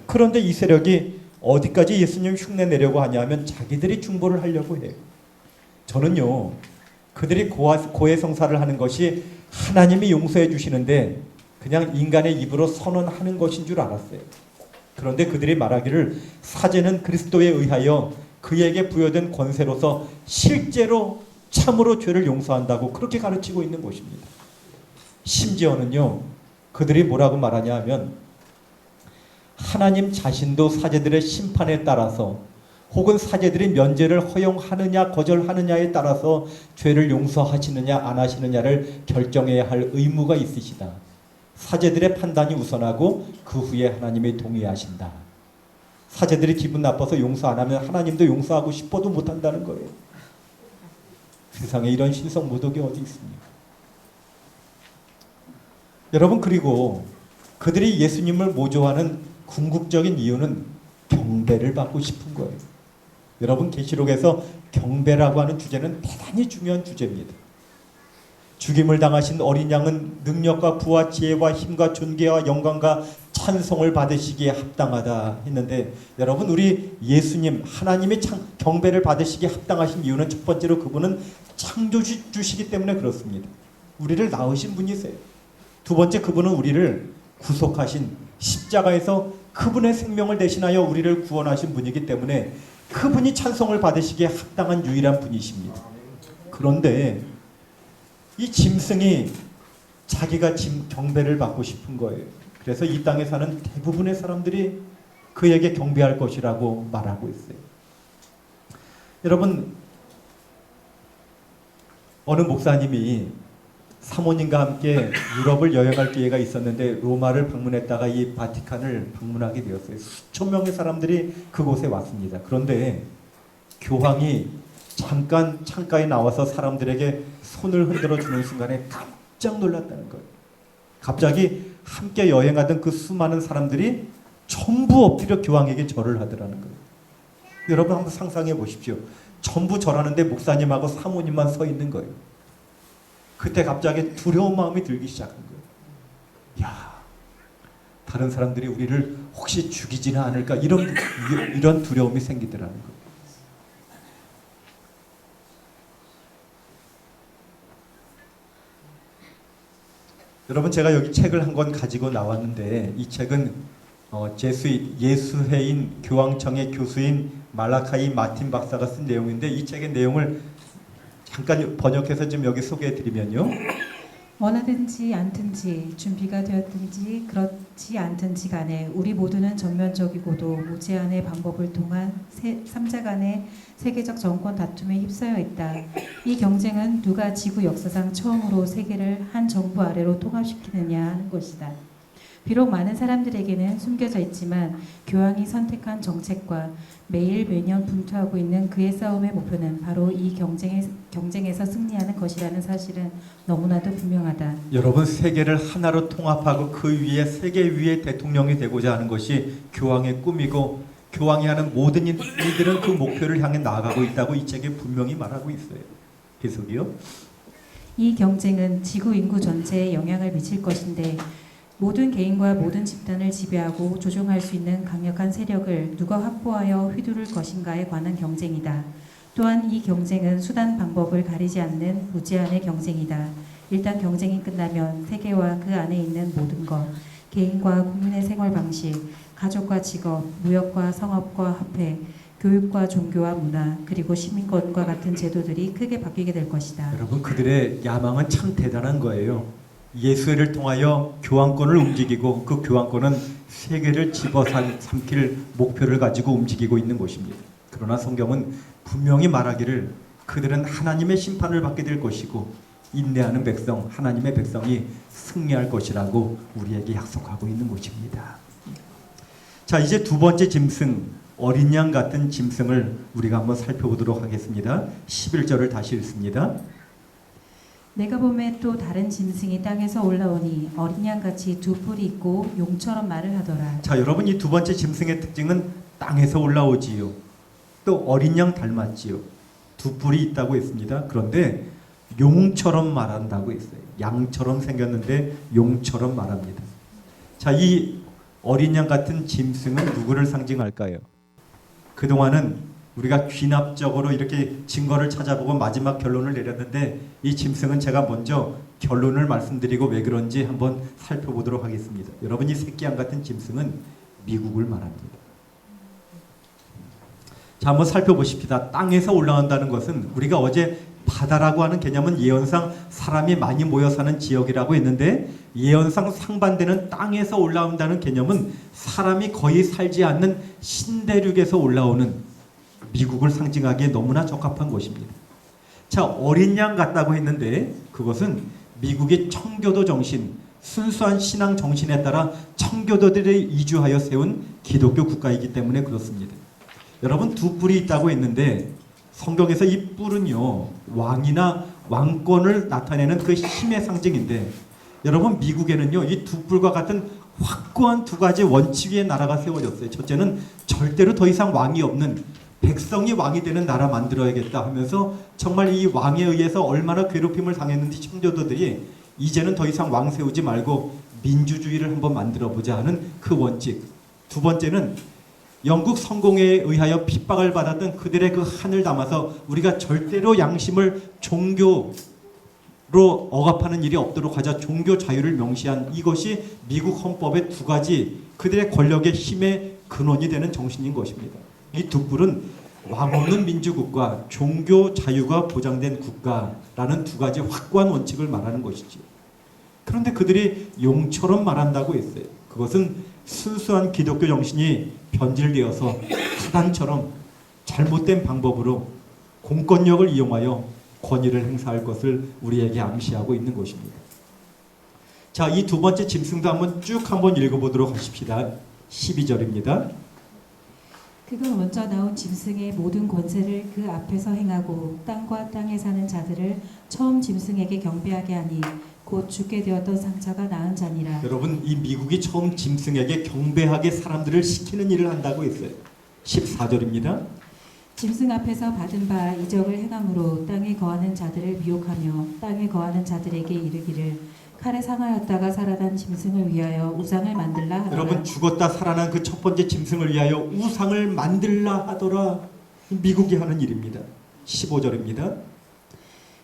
그런데 이 세력이 어디까지 예수님 흉내내려고 하냐면 자기들이 중보를 하려고 해요. 저는요, 그들이 고해성사를 하는 것이 하나님이 용서해 주시는데 그냥 인간의 입으로 선언하는 것인 줄 알았어요. 그런데 그들이 말하기를 사제는 그리스도에 의하여 그에게 부여된 권세로서 실제로 참으로 죄를 용서한다고 그렇게 가르치고 있는 것입니다. 심지어는요, 그들이 뭐라고 말하냐 하면 하나님 자신도 사제들의 심판에 따라서 혹은 사제들이 면제를 허용하느냐 거절하느냐에 따라서 죄를 용서하시느냐 안 하시느냐를 결정해야 할 의무가 있으시다. 사제들의 판단이 우선하고 그 후에 하나님이 동의하신다. 사제들이 기분 나빠서 용서 안 하면 하나님도 용서하고 싶어도 못한다는 거예요. 세상에 이런 신성 모독이 어디 있습니까? 여러분, 그리고 그들이 예수님을 모조하는 궁극적인 이유는 경배를 받고 싶은 거예요. 여러분, 계시록에서 경배라고 하는 주제는 대단히 중요한 주제입니다. 죽임을 당하신 어린 양은 능력과 부와 지혜와 힘과 존귀와 영광과 찬송을 받으시기에 합당하다 했는데 여러분, 우리 예수님 하나님이 경배를 받으시기에 합당하신 이유는 첫 번째로 그분은 창조주시기 때문에 그렇습니다. 우리를 낳으신 분이세요. 두 번째, 그분은 우리를 구속하신 십자가에서 그분의 생명을 대신하여 우리를 구원하신 분이기 때문에 그분이 찬송을 받으시기에 합당한 유일한 분이십니다. 그런데 이 짐승이 자기가 경배를 받고 싶은 거예요. 그래서 이 땅에 사는 대부분의 사람들이 그에게 경배할 것이라고 말하고 있어요. 여러분, 어느 목사님이 사모님과 함께 유럽을 여행할 기회가 있었는데 로마를 방문했다가 이 바티칸을 방문하게 되었어요. 수천 명의 사람들이 그곳에 왔습니다. 그런데 교황이 잠깐 창가에 나와서 사람들에게 손을 흔들어 주는 순간에 깜짝 놀랐다는 거예요. 갑자기 함께 여행하던 그 수많은 사람들이 전부 엎드려 교황에게 절을 하더라는 거예요. 여러분 한번 상상해 보십시오. 전부 절하는데 목사님하고 사모님만 서 있는 거예요. 그때 갑자기 두려운 마음이 들기 시작한 거예요. 야, 다른 사람들이 우리를 혹시 죽이지는 않을까 이런 두려움이 생기더라는 거예요. 여러분 제가 여기 책을 한 권 가지고 나왔는데 이 책은 제수잇 예수회인 교황청의 교수인 말라카이 마틴 박사가 쓴 내용인데 이 책의 내용을 잠깐 번역해서 지금 여기 소개해 드리면요. 원하든지 않든지 준비가 되었든지 그렇지 않든지 간에 우리 모두는 전면적이고도 무제한의 방법을 통한 삼자 간의 세계적 정권 다툼에 휩싸여 있다. 이 경쟁은 누가 지구 역사상 처음으로 세계를 한 정부 아래로 통합시키느냐 하는 것이다. 비록 많은 사람들에게는 숨겨져 있지만 교황이 선택한 정책과 매일 매년 분투하고 있는 그의 싸움의 목표는 바로 이 경쟁에서 승리하는 것이라는 사실은 너무나도 분명하다. 여러분 세계를 하나로 통합하고 그 위에 세계 위의 대통령이 되고자 하는 것이 교황의 꿈이고 교황이 하는 모든 일들은 그 목표를 향해 나아가고 있다고 이 책에 분명히 말하고 있어요. 계속이요. 이 경쟁은 지구 인구 전체에 영향을 미칠 것인데 모든 개인과 모든 집단을 지배하고 조종할 수 있는 강력한 세력을 누가 확보하여 휘두를 것인가에 관한 경쟁이다. 또한 이 경쟁은 수단 방법을 가리지 않는 무제한의 경쟁이다. 일단 경쟁이 끝나면 세계와 그 안에 있는 모든 것, 개인과 국민의 생활 방식, 가족과 직업, 무역과 성업과 화폐, 교육과 종교와 문화, 그리고 시민권과 같은 제도들이 크게 바뀌게 될 것이다. 여러분 그들의 야망은 참 대단한 거예요. 예수회를 통하여 교황권을 움직이고 그 교황권은 세계를 집어삼킬 목표를 가지고 움직이고 있는 것입니다. 그러나 성경은 분명히 말하기를 그들은 하나님의 심판을 받게 될 것이고 인내하는 백성, 하나님의 백성이 승리할 것이라고 우리에게 약속하고 있는 것입니다. 자, 이제 두 번째 짐승, 어린 양 같은 짐승을 우리가 한번 살펴보도록 하겠습니다. 11절을 다시 읽습니다. 내가 보매 또 다른 짐승이 땅에서 올라오니 어린 양같이 두 뿔이 있고 용처럼 말을 하더라. 자, 여러분 이 두 번째 짐승의 특징은 땅에서 올라오지요. 또 어린 양 닮았지요. 두 뿔이 있다고 했습니다. 그런데 용처럼 말한다고 했어요. 양처럼 생겼는데 용처럼 말합니다. 자, 이 어린 양 같은 짐승은 누구를 상징할까요? 그동안은 우리가 귀납적으로 이렇게 증거를 찾아보고 마지막 결론을 내렸는데 이 짐승은 제가 먼저 결론을 말씀드리고 왜 그런지 한번 살펴보도록 하겠습니다. 여러분 이 새끼양 같은 짐승은 미국을 말합니다. 자, 한번 살펴보십시다. 땅에서 올라온다는 것은 우리가 어제 바다라고 하는 개념은 예언상 사람이 많이 모여 사는 지역이라고 했는데 예언상 상반되는 땅에서 올라온다는 개념은 사람이 거의 살지 않는 신대륙에서 올라오는 미국을 상징하기에 너무나 적합한 것입니다. 자, 어린 양 같다고 했는데 그것은 미국의 청교도 정신, 순수한 신앙 정신에 따라 청교도들이 이주하여 세운 기독교 국가이기 때문에 그렇습니다. 여러분 두 뿔이 있다고 했는데 성경에서 이 뿔은요 왕이나 왕권을 나타내는 그 힘의 상징인데 여러분 미국에는요 이 두 뿔과 같은 확고한 두 가지 원칙 위에 나라가 세워졌어요. 첫째는 절대로 더 이상 왕이 없는 백성이 왕이 되는 나라 만들어야겠다 하면서 정말 이 왕에 의해서 얼마나 괴롭힘을 당했는지 청교도들이 이제는 더 이상 왕 세우지 말고 민주주의를 한번 만들어보자 하는 그 원칙. 두 번째는 영국 성공회에 의하여 핍박을 받았던 그들의 그 한을 담아서 우리가 절대로 양심을 종교로 억압하는 일이 없도록 하자 종교 자유를 명시한 이것이 미국 헌법의 두 가지 그들의 권력의 힘의 근원이 되는 정신인 것입니다. 이 두 뿔은 왕 없는 민주국가, 종교 자유가 보장된 국가라는 두 가지 확고한 원칙을 말하는 것이지요. 그런데 그들이 용처럼 말한다고 했어요. 그것은 순수한 기독교 정신이 변질되어서 사단처럼 잘못된 방법으로 공권력을 이용하여 권위를 행사할 것을 우리에게 암시하고 있는 것입니다. 자, 이 두 번째 짐승도 한번 읽어보도록 하십시다. 12절입니다. 그가 먼저 나온 짐승의 모든 권세를 그 앞에서 행하고 땅과 땅에 사는 자들을 처음 짐승에게 경배하게 하니 곧 죽게 되었던 상처가 나은 자니라. 여러분, 이 미국이 처음 짐승에게 경배하게 사람들을 시키는 일을 한다고 했어요. 14절입니다. 짐승 앞에서 받은 바 이적을 행함으로 땅에 거하는 자들을 미혹하며 땅에 거하는 자들에게 이르기를 칼에 상하였다가 살아난 짐승을 위하여 우상을 만들라 하더라. 여러분, 죽었다 살아난 그 첫 번째 짐승을 위하여 우상을 만들라 하더라. 미국이 하는 일입니다. 15절입니다.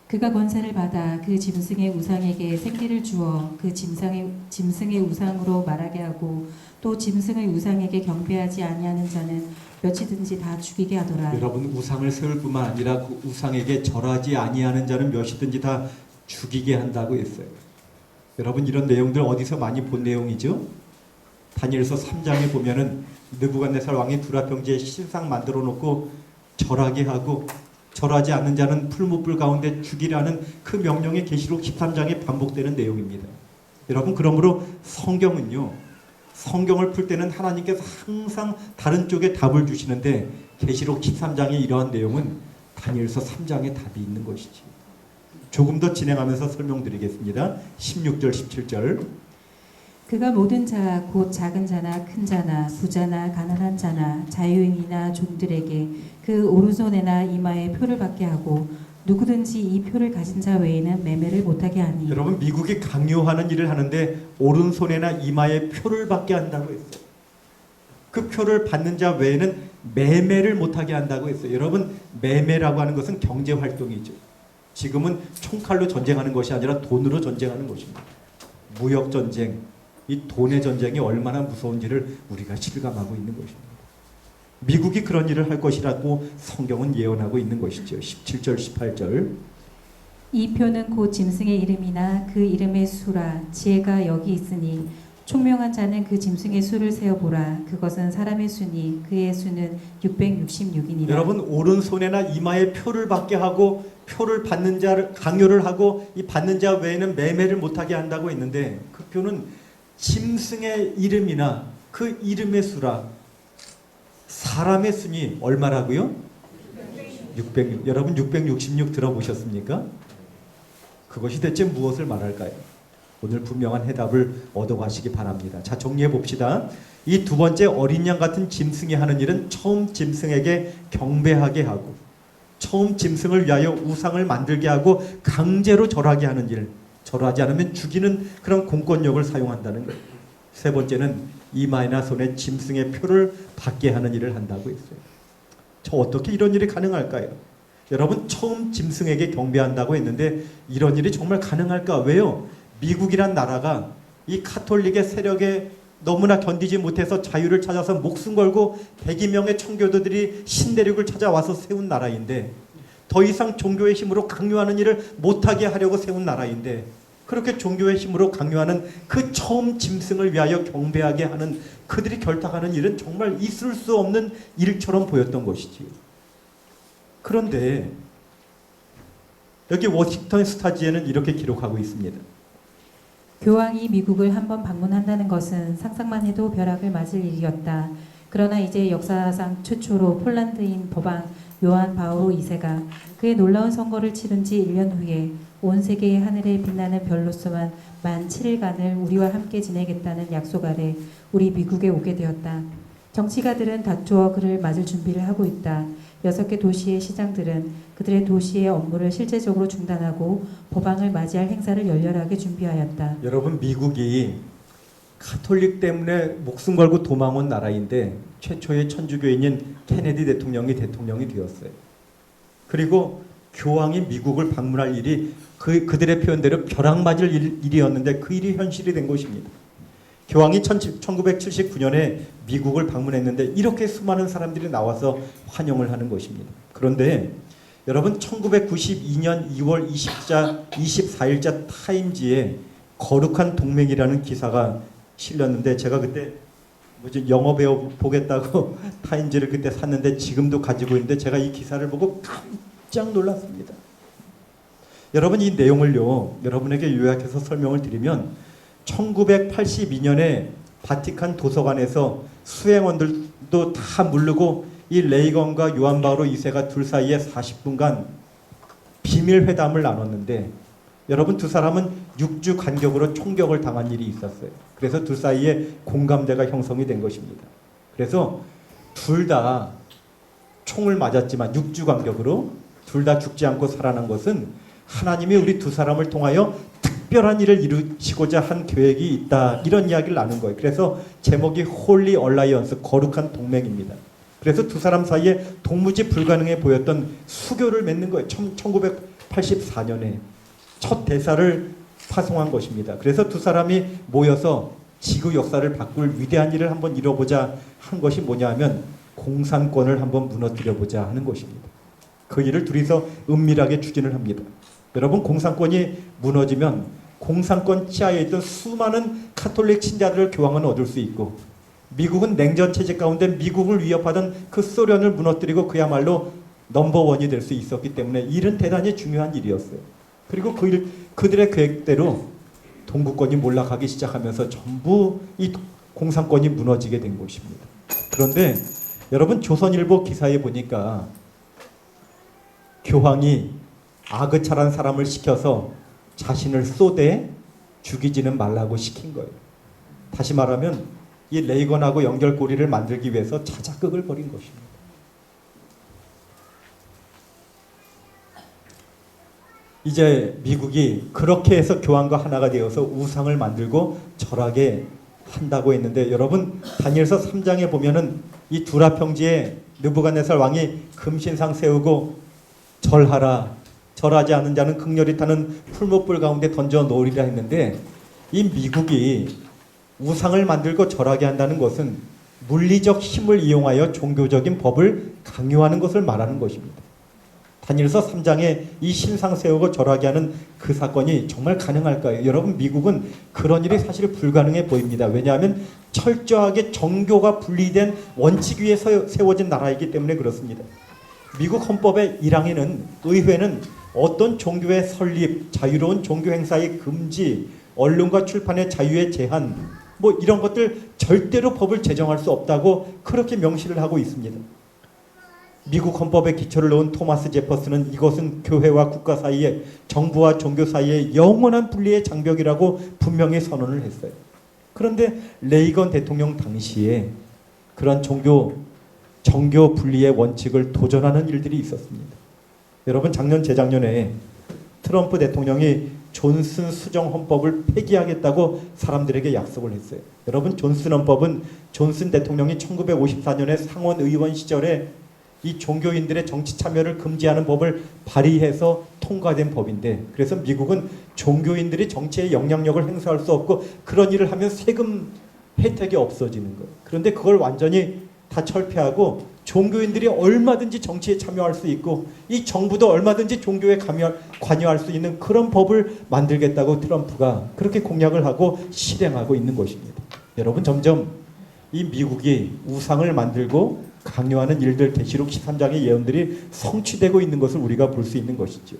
그가 권세를 받아 그 짐승의 우상에게 생기를 주어 그 짐승의 우상으로 말하게 하고 또 짐승의 우상에게 경배하지 아니하는 자는 몇이든지 다 죽이게 하더라. 여러분, 우상을 세울 뿐만 아니라 그 우상에게 절하지 아니하는 자는 몇이든지 다 죽이게 한다고 했어요. 여러분, 이런 내용들 어디서 많이 본 내용이죠? 다니엘서 3장에 보면은 느부갓네살 왕이 두라평지에 신상 만들어 놓고 절하게 하고 절하지 않는 자는 풀무불 가운데 죽이라는 그 명령이 계시록 13장에 반복되는 내용입니다. 여러분, 그러므로 성경을 풀 때는 하나님께서 항상 다른 쪽에 답을 주시는데 계시록 13장의 이러한 내용은 다니엘서 3장에 답이 있는 것이지. 조금 더 진행하면서 설명드리겠습니다. 16절 17절. 그가 모든 자 곧 작은 자나 큰 자나 부자나 가난한 자나 자유인이나 종들에게 그 오른손에나 이마에 표를 받게 하고 누구든지 이 표를 가진 자 외에는 매매를 못하게 하니. 여러분, 미국이 강요하는 일을 하는데 오른손에나 이마에 표를 받게 한다고 했어요. 그 표를 받는 자 외에는 매매를 못하게 한다고 했어요. 여러분, 매매라고 하는 것은 경제활동이죠. 지금은 총칼로 전쟁하는 것이 아니라 돈으로 전쟁하는 것입니다. 무역전쟁, 이 돈의 전쟁이 얼마나 무서운지를 우리가 실감하고 있는 것입니다. 미국이 그런 일을 할 것이라고 성경은 예언하고 있는 것이죠. 17절 18절. 이 표는 곧 짐승의 이름이나 그 이름의 수라. 지혜가 여기 있으니 총명한 자는 그 짐승의 수를 세어보라. 그것은 사람의 수니 그의 수는 666이니라. 여러분, 오른손에나 이마에 표를 받게 하고 표를 받는 자를 강요를 하고 이 받는 자 외에는 매매를 못하게 한다고 했는데 그 표는 짐승의 이름이나 그 이름의 수라. 사람의 수니 얼마라고요? 600. 여러분, 666 들어보셨습니까? 그것이 대체 무엇을 말할까요? 오늘 분명한 해답을 얻어가시기 바랍니다. 자, 정리해 봅시다. 이 두 번째 어린 양 같은 짐승이 하는 일은 처음 짐승에게 경배하게 하고 처음 짐승을 위하여 우상을 만들게 하고 강제로 절하게 하는 일, 절하지 않으면 죽이는 그런 공권력을 사용한다는 거예요. 세 번째는 이마이나 손에 짐승의 표를 받게 하는 일을 한다고 했어요. 저 어떻게 이런 일이 가능할까요? 여러분, 처음 짐승에게 경배한다고 했는데 이런 일이 정말 가능할까? 왜요? 미국이란 나라가 이 카톨릭의 세력에 너무나 견디지 못해서 자유를 찾아서 목숨 걸고 100여 명의 청교도들이 신대륙을 찾아와서 세운 나라인데 더 이상 종교의 힘으로 강요하는 일을 못하게 하려고 세운 나라인데 그렇게 종교의 힘으로 강요하는 그 처음 짐승을 위하여 경배하게 하는 그들이 결탁하는 일은 정말 있을 수 없는 일처럼 보였던 것이지. 그런데 여기 워싱턴 스타지에는 이렇게 기록하고 있습니다. 교황이 미국을 한번 방문한다는 것은 상상만 해도 벼락을 맞을 일이었다. 그러나 이제 역사상 최초로 폴란드인 법왕 요한 바오로 2세가 그의 놀라운 선거를 치른 지 1년 후에 온 세계의 하늘에 빛나는 별로서만 만 7일간을 우리와 함께 지내겠다는 약속 아래 우리 미국에 오게 되었다. 정치가들은 다투어 그를 맞을 준비를 하고 있다. 6개 도시의 시장들은 그들의 도시의 업무를 실제적으로 중단하고 법왕을 맞이할 행사를 열렬하게 준비하였다. 여러분, 미국이 카톨릭 때문에 목숨 걸고 도망온 나라인데 최초의 천주교인인 케네디 대통령이 되었어요. 그리고 교황이 미국을 방문할 일이 그들의 표현대로 벼락 맞을 일이었는데 그 일이 현실이 된 것입니다. 교황이 1979년에 미국을 방문했는데 이렇게 수많은 사람들이 나와서 환영을 하는 것입니다. 그런데 여러분, 1992년 2월 24일자 타임지에 거룩한 동맹이라는 기사가 실렸는데 제가 그때 영어 배워 보겠다고 타임지를 그때 샀는데 지금도 가지고 있는데 제가 이 기사를 보고 깜짝 놀랐습니다. 여러분 이 내용을요, 여러분에게 요약해서 설명을 드리면 1982년에 바티칸 도서관에서 수행원들도 다 물르고 이 레이건과 요한 바오로 2세가 둘 사이에 40분간 비밀 회담을 나눴는데 여러분 두 사람은 6주 간격으로 총격을 당한 일이 있었어요. 그래서 둘 사이에 공감대가 형성이 된 것입니다. 그래서 둘 다 총을 맞았지만 6주 간격으로 둘 다 죽지 않고 살아난 것은 하나님이 우리 두 사람을 통하여 특별한 일을 이루시고자 한 계획이 있다. 이런 이야기를 나눈 거예요. 그래서 제목이 홀리 얼라이언스, 거룩한 동맹입니다. 그래서 두 사람 사이에 도무지 불가능해 보였던 수교를 맺는 거예요. 1984년에 첫 대사를 파송한 것입니다. 그래서 두 사람이 모여서 지구 역사를 바꿀 위대한 일을 한번 이뤄보자 한 것이 뭐냐 하면 공산권을 한번 무너뜨려보자 하는 것입니다. 그 일을 둘이서 은밀하게 추진을 합니다. 여러분 공산권이 무너지면 공산권 치하에 있던 수많은 카톨릭 신자들을 교황은 얻을 수 있고 미국은 냉전 체제 가운데 미국을 위협하던 그 소련을 무너뜨리고 그야말로 넘버원이 될 수 있었기 때문에 일은 대단히 중요한 일이었어요. 그리고 그들의 계획대로 동구권이 몰락하기 시작하면서 전부 이 공산권이 무너지게 된 것입니다. 그런데 여러분 조선일보 기사에 보니까 교황이 아그차란 사람을 시켜서 자신을 쏘되 죽이지는 말라고 시킨 거예요. 다시 말하면 이 레이건하고 연결고리를 만들기 위해서 자작극을 벌인 것입니다. 이제 미국이 그렇게 해서 교황과 하나가 되어서 우상을 만들고 절하게 한다고 했는데 여러분 다니엘서 3장에 보면은 이 두라 평지에 느부갓네살 왕이 금신상 세우고 절하라, 절하지 않은 자는 극렬히 타는 풀무불 가운데 던져 놓으리라 했는데 이 미국이 우상을 만들고 절하게 한다는 것은 물리적 힘을 이용하여 종교적인 법을 강요하는 것을 말하는 것입니다. 다니엘서 3장에 이 신상 세우고 절하게 하는 그 사건이 정말 가능할까요? 여러분 미국은 그런 일이 사실 불가능해 보입니다. 왜냐하면 철저하게 정교가 분리된 원칙 위에 세워진 나라이기 때문에 그렇습니다. 미국 헌법의 1항에는 의회는 어떤 종교의 설립, 자유로운 종교 행사의 금지, 언론과 출판의 자유의 제한 뭐 이런 것들 절대로 법을 제정할 수 없다고 그렇게 명시를 하고 있습니다. 미국 헌법에 기초를 놓은 토마스 제퍼슨은 이것은 교회와 국가 사이에 정부와 종교 사이에 영원한 분리의 장벽이라고 분명히 선언을 했어요. 그런데 레이건 대통령 당시에 그런 정교 분리의 원칙을 도전하는 일들이 있었습니다. 여러분 작년 재작년에 트럼프 대통령이 존슨 수정 헌법을 폐기하겠다고 사람들에게 약속을 했어요. 여러분 존슨 헌법은 존슨 대통령이 1954년에 상원 의원 시절에 이 종교인들의 정치 참여를 금지하는 법을 발의해서 통과된 법인데 그래서 미국은 종교인들이 정치에 영향력을 행사할 수 없고 그런 일을 하면 세금 혜택이 없어지는 거예요. 그런데 그걸 완전히 다 철폐하고 종교인들이 얼마든지 정치에 참여할 수 있고 이 정부도 얼마든지 종교에 관여할 수 있는 그런 법을 만들겠다고 트럼프가 그렇게 공약을 하고 실행하고 있는 것입니다. 여러분 점점 이 미국이 우상을 만들고 강요하는 일들 계시록 13장의 예언들이 성취되고 있는 것을 우리가 볼 수 있는 것이죠.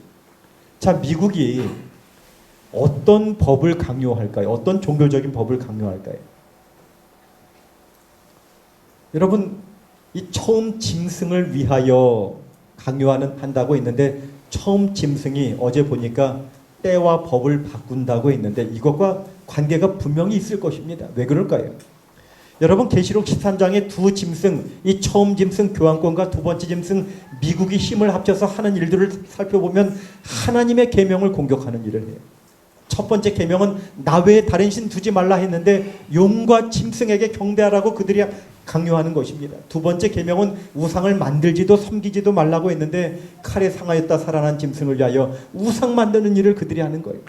자, 미국이 어떤 법을 강요할까요? 어떤 종교적인 법을 강요할까요? 여러분 이 처음 짐승을 위하여 한다고 했는데 처음 짐승이 어제 보니까 때와 법을 바꾼다고 했는데 이것과 관계가 분명히 있을 것입니다. 왜 그럴까요? 여러분 계시록 13장의 두 짐승, 이 처음 짐승 교황권과 두 번째 짐승 미국이 힘을 합쳐서 하는 일들을 살펴보면 하나님의 계명을 공격하는 일을 해요. 첫 번째 계명은 나 외에 다른 신 두지 말라 했는데 용과 짐승에게 경배하라고 그들이 강요하는 것입니다. 두 번째 계명은 우상을 만들지도 섬기지도 말라고 했는데 칼에 상하였다 살아난 짐승을 위하여 우상 만드는 일을 그들이 하는 거예요.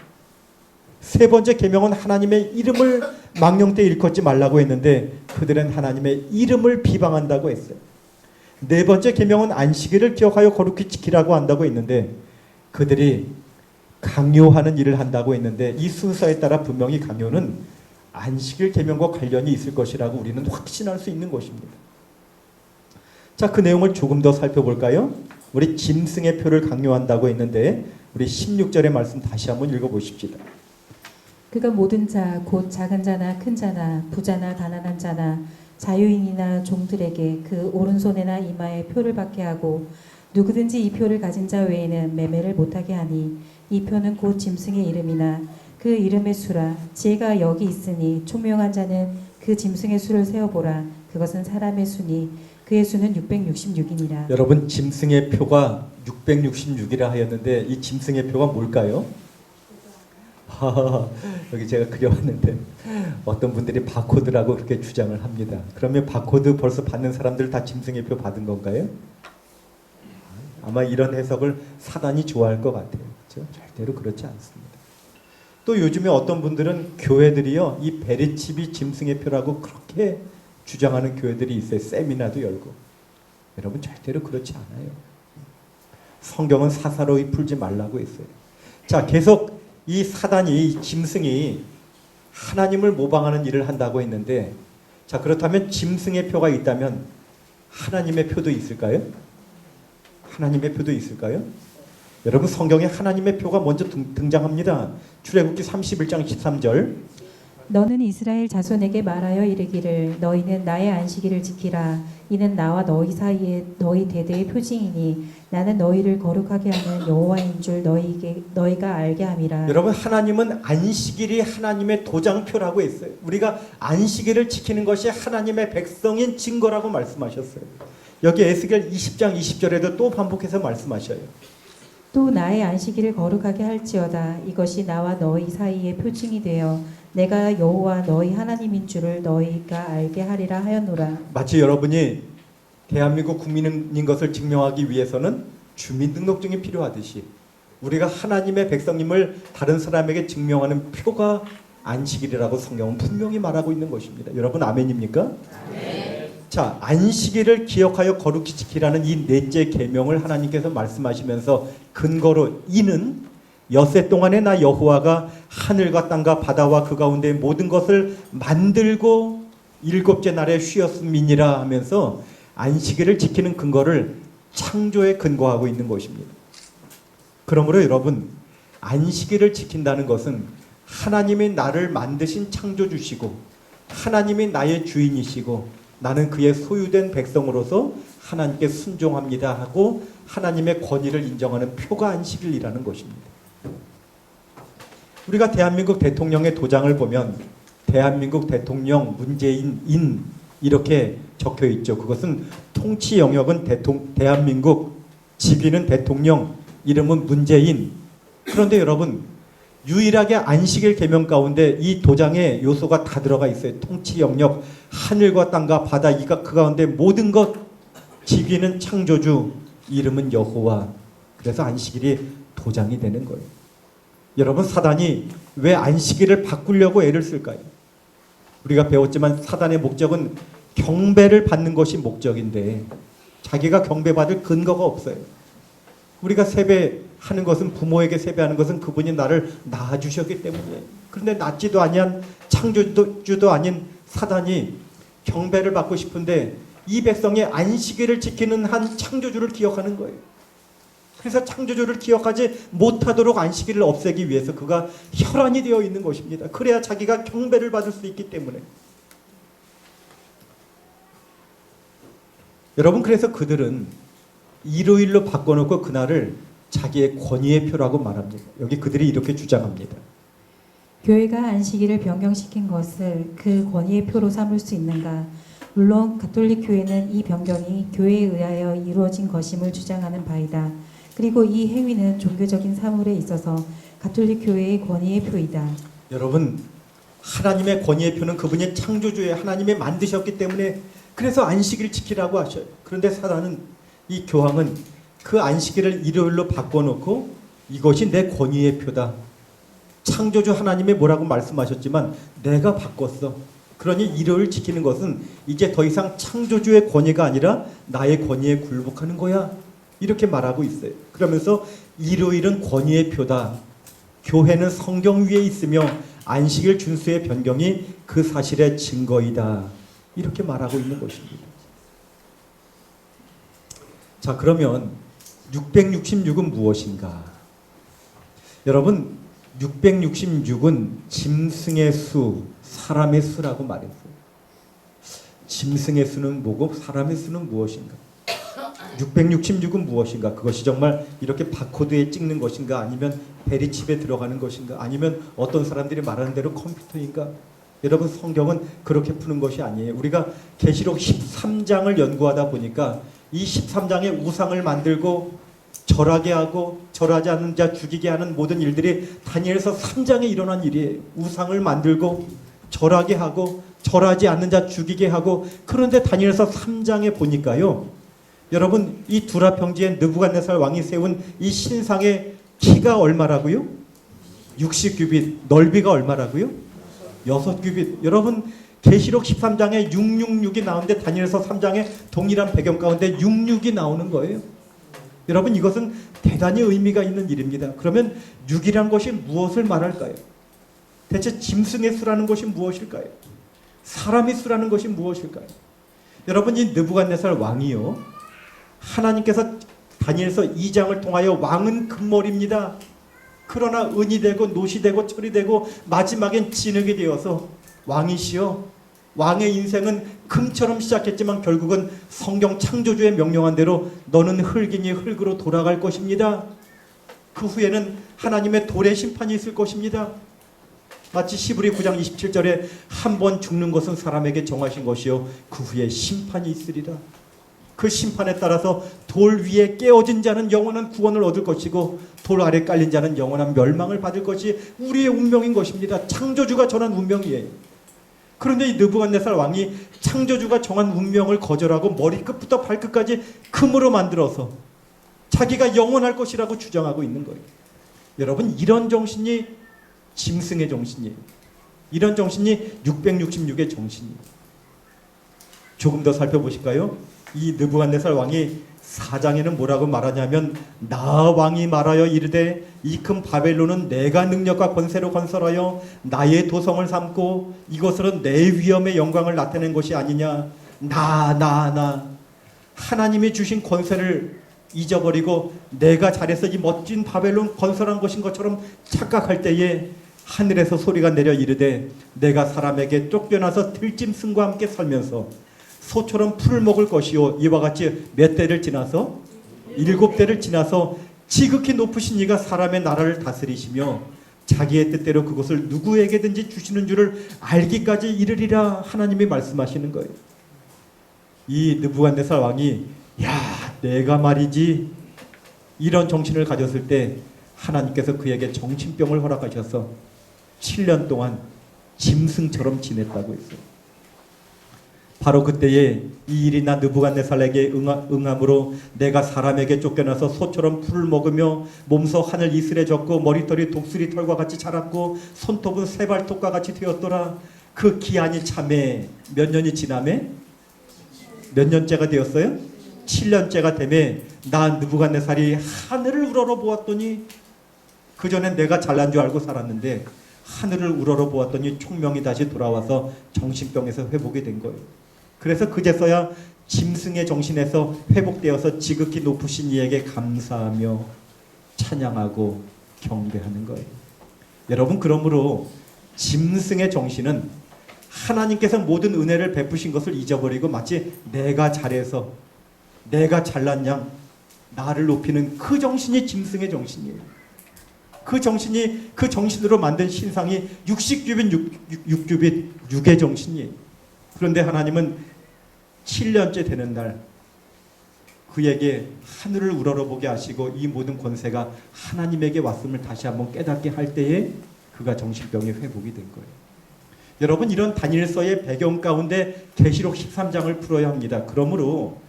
세 번째 계명은 하나님의 이름을 망령때 일컫지 말라고 했는데 그들은 하나님의 이름을 비방한다고 했어요. 네 번째 계명은 안식일을 기억하여 거룩히 지키라고 한다고 했는데 그들이 강요하는 일을 한다고 했는데 이 순서에 따라 분명히 강요는 안식일 계명과 관련이 있을 것이라고 우리는 확신할 수 있는 것입니다. 자, 그 내용을 조금 더 살펴볼까요? 우리 짐승의 표를 강요한다고 했는데 우리 16절의 말씀 다시 한번 읽어보십시다. 그가 모든 자 곧 작은 자나 큰 자나 부자나 가난한 자나 자유인이나 종들에게 그 오른손에나 이마에 표를 받게 하고 누구든지 이 표를 가진 자 외에는 매매를 못하게 하니 이 표는 곧 짐승의 이름이나 그 이름의 수라. 지혜가 여기 있으니 총명한 자는 그 짐승의 수를 세어보라. 그것은 사람의 수니 그의 수는 666이니라. 여러분, 짐승의 표가 666이라 하였는데 이 짐승의 표가 뭘까요? 여기 제가 그려왔는데 어떤 분들이 바코드라고 그렇게 주장을 합니다. 그러면 바코드 벌써 받는 사람들 다 짐승의 표 받은 건가요? 아마 이런 해석을 사단이 좋아할 것 같아요. 그렇죠? 절대로 그렇지 않습니다. 또 요즘에 어떤 분들은 교회들이요, 이 베리칩이 짐승의 표라고 그렇게 주장하는 교회들이 있어요. 세미나도 열고. 여러분, 절대로 그렇지 않아요. 성경은 사사로이 풀지 말라고 했어요. 자, 계속 이 사단이, 이 짐승이 하나님을 모방하는 일을 한다고 했는데, 자, 그렇다면 짐승의 표가 있다면 하나님의 표도 있을까요? 하나님의 표도 있을까요? 여러분, 성경에 하나님의 표가 먼저 등장합니다. 출애굽기 31장 13절. 너는 이스라엘 자손에게 말하여 이르기를 너희는 나의 안식일을 지키라. 이는 나와 너희 사이에 너희 대대의 표징이니 나는 너희를 거룩하게 하는 여호와인 줄 너희가 알게 함이라. 여러분, 하나님은 안식일이 하나님의 도장표라고 했어요. 우리가 안식일을 지키는 것이 하나님의 백성인 증거라고 말씀하셨어요. 여기 에스겔 20장 20절에도 또 반복해서 말씀하셔요. 또 나의 안식일을 거룩하게 할지어다. 이것이 나와 너희 사이의 표징이 되어 내가 여호와 너희 하나님인 줄을 너희가 알게 하리라 하였노라. 마치 여러분이 대한민국 국민인 것을 증명하기 위해서는 주민등록증이 필요하듯이 우리가 하나님의 백성임을 다른 사람에게 증명하는 표가 안식일이라고 성경은 분명히 말하고 있는 것입니다. 여러분, 아멘입니까? 네. 자, 안식일을 기억하여 거룩히 지키라는 이 넷째 계명을 하나님께서 말씀하시면서 근거로 이는 엿새 동안에 나 여호와가 하늘과 땅과 바다와 그 가운데 모든 것을 만들고 일곱째 날에 쉬었음이니라 하면서 안식일을 지키는 근거를 창조에 근거하고 있는 것입니다. 그러므로 여러분, 안식일을 지킨다는 것은 하나님이 나를 만드신 창조주시고 하나님이 나의 주인이시고 나는 그의 소유된 백성으로서 하나님께 순종합니다 하고 하나님의 권위를 인정하는 표가 안식일이라는 것입니다. 우리가 대한민국 대통령의 도장을 보면 대한민국 대통령 문재인 이렇게 적혀 있죠. 그것은 통치 영역은 대한민국, 직위는 대통령, 이름은 문재인. 그런데 여러분, 유일하게 안식일 계명 가운데 이 도장에 요소가 다 들어가 있어요. 통치 영역, 하늘과 땅과 바다, 그 가운데 모든 것, 직위는 창조주, 이름은 여호와. 그래서 안식일이 도장이 되는 거예요. 여러분, 사단이 왜 안식일을 바꾸려고 애를 쓸까요? 우리가 배웠지만 사단의 목적은 경배를 받는 것이 목적인데 자기가 경배받을 근거가 없어요. 우리가 세배하는 것은, 부모에게 세배하는 것은 그분이 나를 낳아주셨기 때문이에요. 그런데 낳지도 아니한 창조주도 아닌 사단이 경배를 받고 싶은데 이 백성이 안식일을 지키는 한 창조주를 기억하는 거예요. 그래서 창조주를 기억하지 못하도록 안식일을 없애기 위해서 그가 혈안이 되어 있는 것입니다. 그래야 자기가 경배를 받을 수 있기 때문에. 여러분, 그래서 그들은 일요일로 바꿔놓고 그날을 자기의 권위의 표라고 말합니다. 여기 그들이 이렇게 주장합니다. 교회가 안식일을 변경시킨 것을 그 권위의 표로 삼을 수 있는가? 물론 가톨릭 교회는 이 변경이 교회에 의하여 이루어진 것임을 주장하는 바이다. 그리고 이 행위는 종교적인 사물에 있어서 가톨릭 교회의 권위의 표이다. 여러분, 하나님의 권위의 표는 그분이 창조주의 하나님이 만드셨기 때문에 그래서 안식일 지키라고 하셔요. 그런데 사단은, 이 교황은 그 안식일을 일요일로 바꿔놓고 이것이 내 권위의 표다. 창조주 하나님이 뭐라고 말씀하셨지만 내가 바꿨어. 그러니 일요일 지키는 것은 이제 더 이상 창조주의 권위가 아니라 나의 권위에 굴복하는 거야. 이렇게 말하고 있어요. 그러면서 일요일은 권위의 표다. 교회는 성경 위에 있으며 안식일 준수의 변경이 그 사실의 증거이다. 이렇게 말하고 있는 것입니다. 자, 그러면 666은 무엇인가? 여러분 666은 짐승의 수, 사람의 수라고 말했어요. 짐승의 수는 뭐고 사람의 수는 무엇인가? 666은 무엇인가? 그것이 정말 이렇게 바코드에 찍는 것인가? 아니면 베리칩에 들어가는 것인가? 아니면 어떤 사람들이 말하는 대로 컴퓨터인가? 여러분 성경은 그렇게 푸는 것이 아니에요. 우리가 계시록 13장을 연구하다 보니까 이 13장의 우상을 만들고 절하게 하고 절하지 않는 자 죽이게 하는 모든 일들이 다니엘서 3장에 일어난 일이에요. 우상을 만들고 절하게 하고 절하지 않는 자 죽이게 하고. 그런데 다니엘서 3장에 보니까요, 여러분 이 두라 평지에 느부갓네살 왕이 세운 이 신상의 키가 얼마라고요? 60규빗. 넓이가 얼마라고요? 6규빗. 여러분 계시록 13장에 666이 나오는데 다니엘서 3장에 동일한 배경 가운데 66이 나오는 거예요. 여러분 이것은 대단히 의미가 있는 일입니다. 그러면 6이란 것이 무엇을 말할까요? 대체 짐승의 수라는 것이 무엇일까요? 사람의 수라는 것이 무엇일까요? 여러분 이 느부갓네살 왕이요, 하나님께서 다니엘서 2장을 통하여 왕은 금머리입니다. 그러나 은이 되고 노시 되고 철이 되고 마지막엔 진흙이 되어서 왕이시여, 왕의 인생은 금처럼 시작했지만 결국은 성경 창조주의 명령한 대로 너는 흙이니 흙으로 돌아갈 것입니다. 그 후에는 하나님의 돌의 심판이 있을 것입니다. 마치 시브리 9장 27절에 한 번 죽는 것은 사람에게 정하신 것이요 그 후에 심판이 있으리라. 그 심판에 따라서 돌 위에 깨어진 자는 영원한 구원을 얻을 것이고 돌 아래 깔린 자는 영원한 멸망을 받을 것이 우리의 운명인 것입니다. 창조주가 정한 운명이에요. 그런데 이 느부갓네살 왕이 창조주가 정한 운명을 거절하고 머리끝부터 발끝까지 금으로 만들어서 자기가 영원할 것이라고 주장하고 있는 거예요. 여러분 이런 정신이 짐승의 정신이에요. 이런 정신이 666의 정신이에요. 조금 더 살펴보실까요? 이 느부갓네살 왕이 4장에는 뭐라고 말하냐면 나 왕이 말하여 이르되 이 큰 바벨론은 내가 능력과 권세로 건설하여 나의 도성을 삼고 이것으로 내 위엄의 영광을 나타낸 것이 아니냐. 나 하나님이 주신 권세를 잊어버리고 내가 잘해서 이 멋진 바벨론 건설한 것인 것처럼 착각할 때에 하늘에서 소리가 내려 이르되 내가 사람에게 쫓겨나서 들짐승과 함께 살면서 소처럼 풀을 먹을 것이요 이와 같이 몇 대를 지나서 7대를 지나서 지극히 높으신 이가 사람의 나라를 다스리시며 자기의 뜻대로 그것을 누구에게든지 주시는 줄을 알기까지 이르리라. 하나님이 말씀하시는 거예요. 이 느부갓네살 왕이 야 내가 말이지 이런 정신을 가졌을 때 하나님께서 그에게 정신병을 허락하셔서 7년 동안 짐승처럼 지냈다고 했어요. 바로 그때에 이 일이 나 느부갓네살에게 응함으로 내가 사람에게 쫓겨나서 소처럼 풀을 먹으며 몸소 하늘 이슬에 젖고 머리털이 독수리 털과 같이 자랐고 손톱은 새발톱과 같이 되었더라. 그 기한이 참에 몇 년이 지나매? 몇 년째가 되었어요? 7년째가 되매 나 느부갓네살이 하늘을 우러러 보았더니 그전엔 내가 잘난 줄 알고 살았는데 하늘을 우러러 보았더니 총명이 다시 돌아와서 정신병에서 회복이 된 거예요. 그래서 그제서야 짐승의 정신에서 회복되어서 지극히 높으신 이에게 감사하며 찬양하고 경배하는 거예요. 여러분 그러므로 짐승의 정신은 하나님께서 모든 은혜를 베푸신 것을 잊어버리고 마치 내가 잘해서 내가 잘난 양 나를 높이는 그 정신이 짐승의 정신이에요. 그 정신이 그 정신으로 만든 신상이 60규빗 6규빗 6의 정신이에요. 그런데 하나님은 7년째 되는 날 그에게 하늘을 우러러보게 하시고 이 모든 권세가 하나님에게 왔음을 다시 한번 깨닫게 할 때에 그가 정신병이 회복이 된 거예요. 여러분 이런 다니엘서의 배경 가운데 계시록 13장을 풀어야 합니다. 그러므로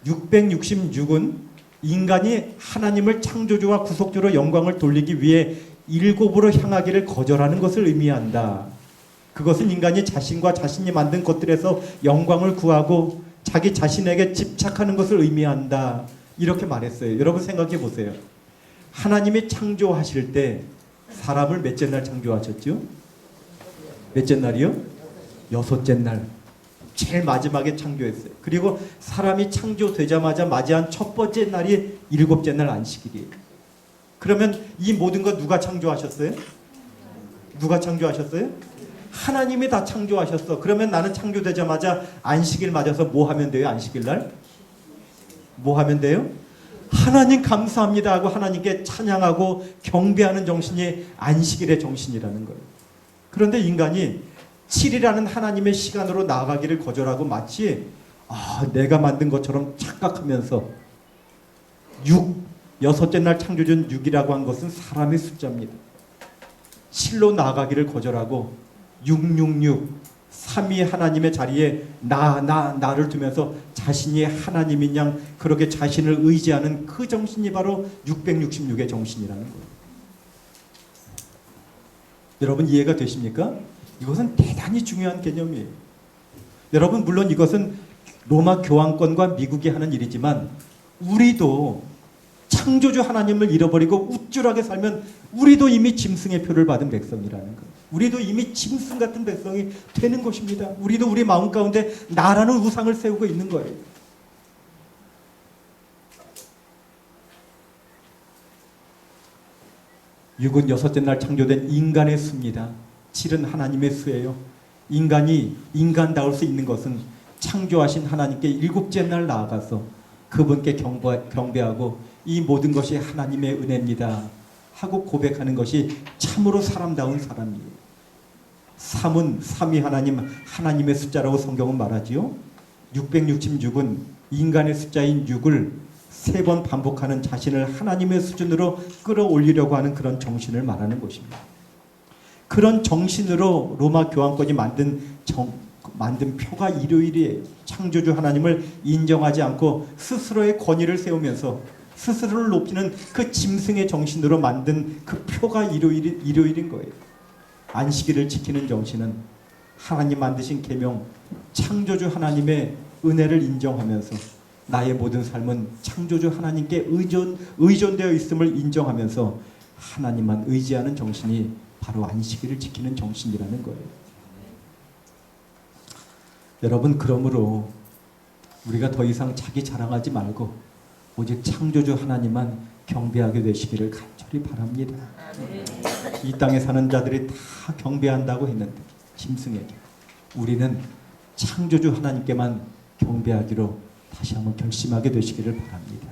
666은 인간이 하나님을 창조주와 구속주로 영광을 돌리기 위해 일곱으로 향하기를 거절하는 것을 의미한다. 그것은 인간이 자신과 자신이 만든 것들에서 영광을 구하고 자기 자신에게 집착하는 것을 의미한다. 이렇게 말했어요. 여러분 생각해 보세요. 하나님이 창조하실 때 사람을 몇째 날 창조하셨죠? 몇째 날이요? 6째 날. 제일 마지막에 창조했어요. 그리고 사람이 창조되자마자 맞이한 첫 번째 날이 7째 날 안식일이에요. 그러면 이 모든 거 누가 창조하셨어요? 누가 창조하셨어요? 하나님이 다 창조하셨어. 그러면 나는 창조되자마자 안식일 맞아서 뭐 하면 돼요? 안식일 날? 뭐 하면 돼요? 하나님 감사합니다 하고 하나님께 찬양하고 경배하는 정신이 안식일의 정신이라는 거예요. 그런데 인간이 7이라는 하나님의 시간으로 나아가기를 거절하고 마치 내가 만든 것처럼 착각하면서 6, 6째 날 창조준 6이라고 한 것은 사람의 숫자입니다. 7로 나아가기를 거절하고 666, 3위 하나님의 자리에 나를 두면서 자신이 하나님인 양 그렇게 자신을 의지하는 그 정신이 바로 666의 정신이라는 거예요. 여러분 이해가 되십니까? 이것은 대단히 중요한 개념이에요. 여러분 물론 이것은 로마 교황권과 미국이 하는 일이지만 우리도 창조주 하나님을 잃어버리고 우쭐하게 살면 우리도 이미 짐승의 표를 받은 백성이라는 거예요. 우리도 이미 짐승 같은 백성이 되는 것입니다. 우리도 우리 마음 가운데 나라는 우상을 세우고 있는 거예요. 육은 6째 날 창조된 인간의 수입니다. 7은 하나님의 수예요. 인간이 인간다울 수 있는 것은 창조하신 하나님께 7째 날 나아가서 그분께 경배하고 이 모든 것이 하나님의 은혜입니다 하고 고백하는 것이 참으로 사람다운 사람이에요. 3은 삼위 하나님의 숫자라고 성경은 말하지요. 666은 인간의 숫자인 6을 3번 반복하는 자신을 하나님의 수준으로 끌어올리려고 하는 그런 정신을 말하는 것입니다. 그런 정신으로 로마 교황권이 만든 표가 일요일이에요. 창조주 하나님을 인정하지 않고 스스로의 권위를 세우면서 스스로를 높이는 그 짐승의 정신으로 만든 그 표가 일요일인 거예요. 안식일을 지키는 정신은 하나님 만드신 계명, 창조주 하나님의 은혜를 인정하면서 나의 모든 삶은 창조주 하나님께 의존되어 있음을 인정하면서 하나님만 의지하는 정신이 바로 안식일을 지키는 정신이라는 거예요. 여러분 그러므로 우리가 더 이상 자기 자랑하지 말고 오직 창조주 하나님만 경배하게 되시기를 간절히 바랍니다. 이 땅에 사는 자들이 다 경배한다고 했는데 짐승에게 우리는 창조주 하나님께만 경배하기로 다시 한번 결심하게 되시기를 바랍니다.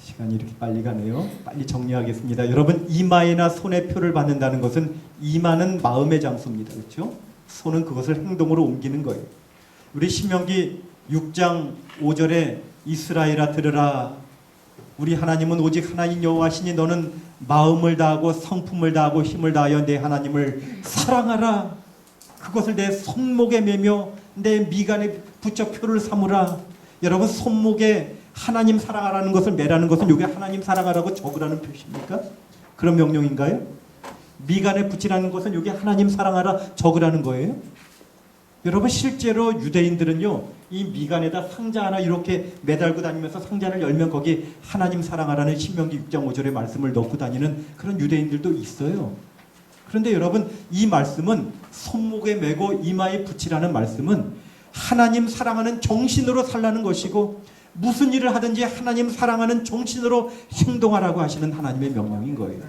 시간이 이렇게 빨리 가네요. 빨리 정리하겠습니다. 여러분 이마에나 손에 표를 받는다는 것은 이마는 마음의 장소입니다. 그렇죠? 손은 그것을 행동으로 옮기는 거예요. 우리 신명기 6장 5절에 이스라엘아 들으라 우리 하나님은 오직 하나님 여호와시니 너는 마음을 다하고 성품을 다하고 힘을 다하여 내 하나님을 사랑하라. 그것을 내 손목에 매며 내 미간에 붙여 표를 삼으라. 여러분 손목에 하나님 사랑하라는 것을 매라는 것은 여기 하나님 사랑하라고 적으라는 표시입니까? 그런 명령인가요? 미간에 붙이라는 것은 여기 하나님 사랑하라 적으라는 거예요? 여러분 실제로 유대인들은요 이 미간에다 상자 하나 이렇게 매달고 다니면서 상자를 열면 거기 하나님 사랑하라는 신명기 6장 5절의 말씀을 넣고 다니는 그런 유대인들도 있어요. 그런데 여러분 이 말씀은 손목에 매고 이마에 붙이라는 말씀은 하나님 사랑하는 정신으로 살라는 것이고 무슨 일을 하든지 하나님 사랑하는 정신으로 행동하라고 하시는 하나님의 명령인 거예요.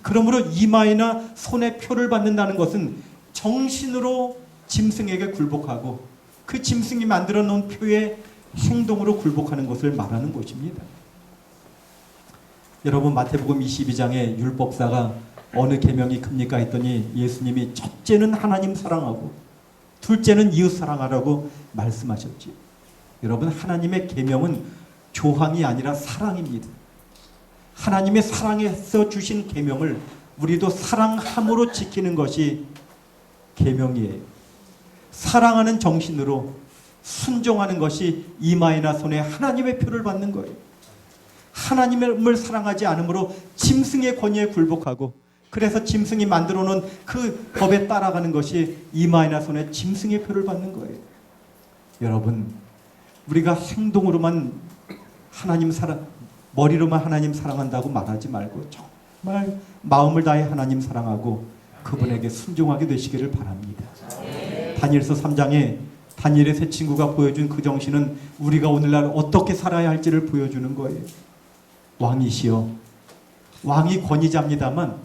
그러므로 이마에나 손에 표를 받는다는 것은 정신으로 짐승에게 굴복하고 그 짐승이 만들어 놓은 표의 행동으로 굴복하는 것을 말하는 것입니다. 여러분 마태복음 22장에 율법사가 어느 계명이 큽니까 했더니 예수님이 첫째는 하나님 사랑하고 둘째는 이웃 사랑하라고 말씀하셨지요. 여러분 하나님의 계명은 조항이 아니라 사랑입니다. 하나님의 사랑에서 주신 계명을 우리도 사랑함으로 지키는 것이 계명이에요. 사랑하는 정신으로 순종하는 것이 이마에나 손에 하나님의 표를 받는 거예요. 하나님을 사랑하지 않으므로 짐승의 권위에 굴복하고 그래서 짐승이 만들어 놓은 그 법에 따라가는 것이 이마에나 손에 짐승의 표를 받는 거예요. 여러분 우리가 행동으로만 머리로만 하나님 사랑한다고 말하지 말고 정말 마음을 다해 하나님 사랑하고 그분에게 순종하게 되시기를 바랍니다. 다니엘서 3장에 다니엘의 세 친구가 보여준 그 정신은 우리가 오늘날 어떻게 살아야 할지를 보여주는 거예요. 왕이시여. 왕이 권위자입니다만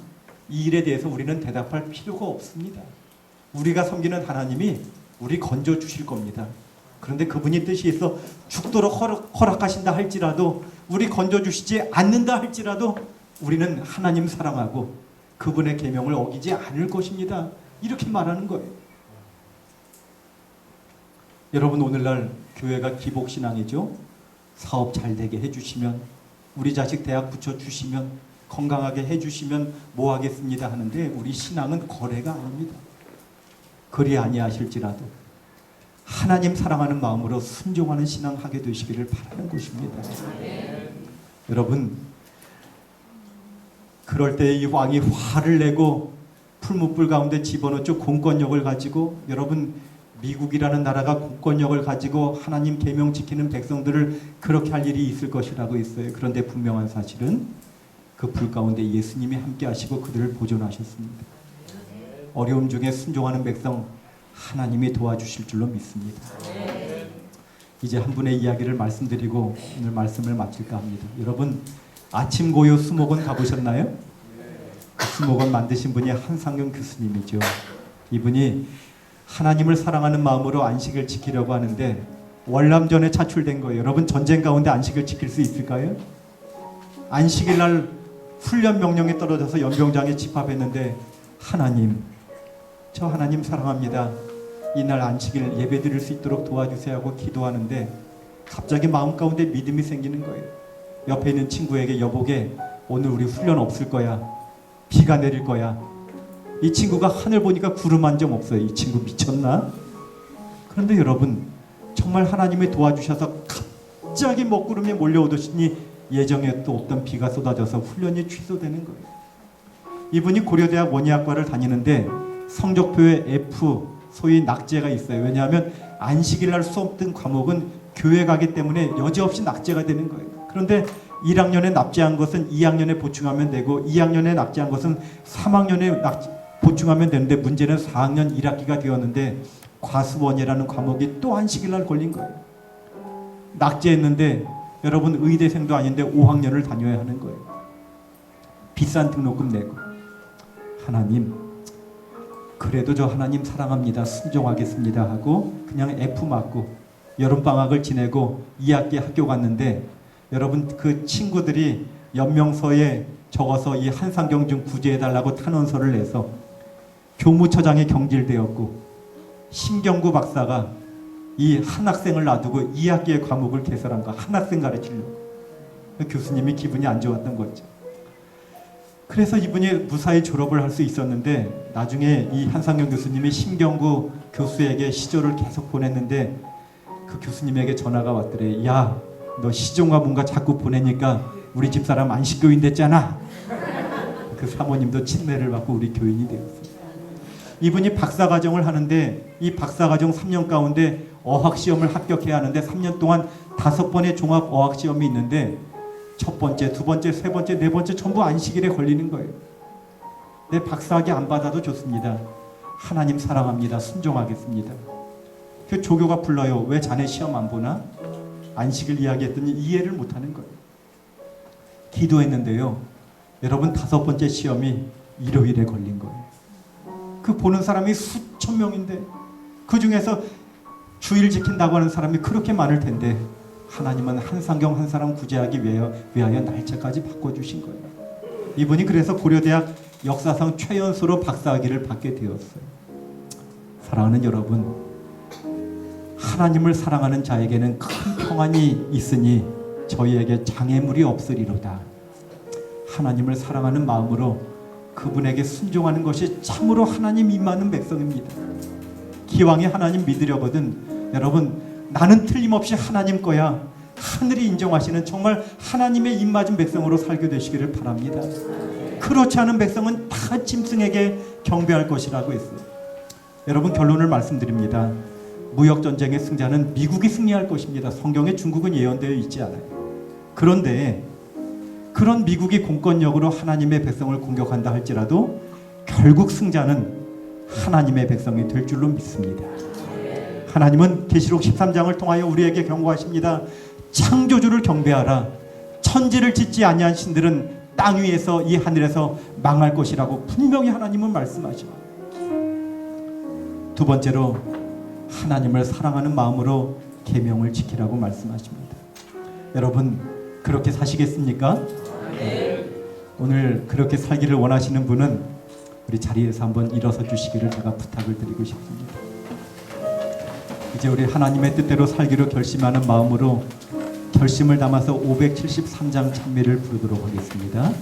이 일에 대해서 우리는 대답할 필요가 없습니다. 우리가 섬기는 하나님이 우리 건져 주실 겁니다. 그런데 그분이 뜻이 있어 죽도록 허락하신다 할지라도, 우리 건져 주시지 않는다 할지라도 우리는 하나님 사랑하고 그분의 계명을 어기지 않을 것입니다. 이렇게 말하는 거예요. 여러분, 오늘날 교회가 기복신앙이죠. 사업 잘 되게 해주시면, 우리 자식 대학 붙여주시면, 건강하게 해주시면 뭐 하겠습니다 하는데, 우리 신앙은 거래가 아닙니다. 그리 아니하실지라도 하나님 사랑하는 마음으로 순종하는 신앙 하게 되시기를 바라는 것입니다. 여러분, 그럴 때 이 왕이 화를 내고 풀무불 가운데 집어넣죠. 공권력을 가지고, 여러분, 미국이라는 나라가 공권력을 가지고 하나님 계명 지키는 백성들을 그렇게 할 일이 있을 것이라고 했어요. 그런데 분명한 사실은 그 불 가운데 예수님이 함께 하시고 그들을 보존하셨습니다. 어려움 중에 순종하는 백성 하나님이 도와주실 줄로 믿습니다. 이제 한 분의 이야기를 말씀드리고 오늘 말씀을 마칠까 합니다. 여러분, 아침 고요 수목원 가보셨나요? 그 수목원 만드신 분이 한상경 교수님이죠. 이분이 하나님을 사랑하는 마음으로 안식을 지키려고 하는데 월남전에 차출된 거예요. 여러분, 전쟁 가운데 안식을 지킬 수 있을까요? 안식일 날 훈련 명령에 떨어져서 연병장에 집합했는데, 하나님, 저 하나님 사랑합니다. 이날 안식일 예배 드릴 수 있도록 도와주세요 하고 기도하는데 갑자기 마음 가운데 믿음이 생기는 거예요. 옆에 있는 친구에게, 여보게, 오늘 우리 훈련 없을 거야. 비가 내릴 거야. 이 친구가 하늘 보니까 구름 한 점 없어요. 이 친구 미쳤나? 그런데 여러분, 정말 하나님이 도와주셔서 갑자기 먹구름이 몰려오더니 예정에도 없던 비가 쏟아져서 훈련이 취소되는 거예요. 이분이 고려대학 원예학과를 다니는데 성적표에 F, 소위 낙제가 있어요. 왜냐하면 안식일 날 수업 등 과목은 교회 가기 때문에 여지없이 낙제가 되는 거예요. 그런데 1학년에 납제한 것은 2학년에 보충하면 되고, 2학년에 낙제한 것은 3학년에 보충하면 되는데, 문제는 4학년 1학기가 되었는데 과수원이라는 과목이 또 안식일 날 걸린 거예요. 낙제했는데 여러분, 의대생도 아닌데 5학년을 다녀야 하는 거예요. 비싼 등록금 내고. 하나님, 그래도 저 하나님 사랑합니다. 순종하겠습니다 하고 그냥 F 맞고 여름방학을 지내고 2학기 학교 갔는데, 여러분, 그 친구들이 연명서에 적어서 이 한상경 중 구제해달라고 탄원서를 내서 교무처장에 경질되었고, 심경구 박사가 이 한 학생을 놔두고 2학기의 과목을 개설한 거, 한 학생 가르치려고. 교수님이 기분이 안 좋았던 거죠. 그래서 이분이 무사히 졸업을 할 수 있었는데, 나중에 이 한상경 교수님이 심경구 교수에게 시조를 계속 보냈는데 그 교수님에게 전화가 왔더래. 야, 너 시종과 뭔가 자꾸 보내니까 우리 집사람 안식교인 됐잖아. 그 사모님도 친매를 받고 우리 교인이 되었어요. 이분이 박사과정을 하는데 이 박사과정 3년 가운데 어학시험을 합격해야 하는데 3년 동안 5번의 종합어학시험이 있는데 첫 번째, 두 번째, 세 번째, 네 번째 전부 안식일에 걸리는 거예요. 내 박사학위 안 받아도 좋습니다. 하나님 사랑합니다. 순종하겠습니다. 그 조교가 불러요. 왜 자네 시험 안 보나? 안식일 이야기했더니 이해를 못하는 거예요. 기도했는데요, 여러분, 5번째 시험이 일요일에 걸린 거예요. 그 보는 사람이 수천 명인데 그 중에서 주일 지킨다고 하는 사람이 그렇게 많을 텐데 하나님은 한상경 한 사람 구제하기 위하여 날짜까지 바꿔주신 거예요. 이분이 그래서 고려대학 역사상 최연소로 박사학위를 받게 되었어요. 사랑하는 여러분, 하나님을 사랑하는 자에게는 큰 평안이 있으니 저희에게 장애물이 없으리로다. 하나님을 사랑하는 마음으로 그분에게 순종하는 것이 참으로 하나님 임하는 백성입니다. 기왕에 하나님 믿으려거든 여러분, 나는 틀림없이 하나님 거야. 하늘이 인정하시는 정말 하나님의 입맞은 백성으로 살게 되시기를 바랍니다. 그렇지 않은 백성은 다 짐승에게 경배할 것이라고 했어요. 여러분, 결론을 말씀드립니다. 무역전쟁의 승자는 미국이 승리할 것입니다. 성경에 중국은 예언되어 있지 않아요. 그런데 그런 미국이 공권력으로 하나님의 백성을 공격한다 할지라도 결국 승자는 하나님의 백성이 될 줄로 믿습니다. 하나님은 계시록 13장을 통하여 우리에게 경고하십니다. 창조주를 경배하라. 천지를 짓지 아니한 신들은 땅 위에서 이 하늘에서 망할 것이라고 분명히 하나님은 말씀하십니다. 두 번째로 하나님을 사랑하는 마음으로 계명을 지키라고 말씀하십니다. 여러분 그렇게 사시겠습니까? 오늘 그렇게 살기를 원하시는 분은 우리 자리에서 한번 일어서 주시기를 제가 부탁을 드리고 싶습니다. 이제 우리 하나님의 뜻대로 살기로 결심하는 마음으로 결심을 담아서 573장 찬미를 부르도록 하겠습니다.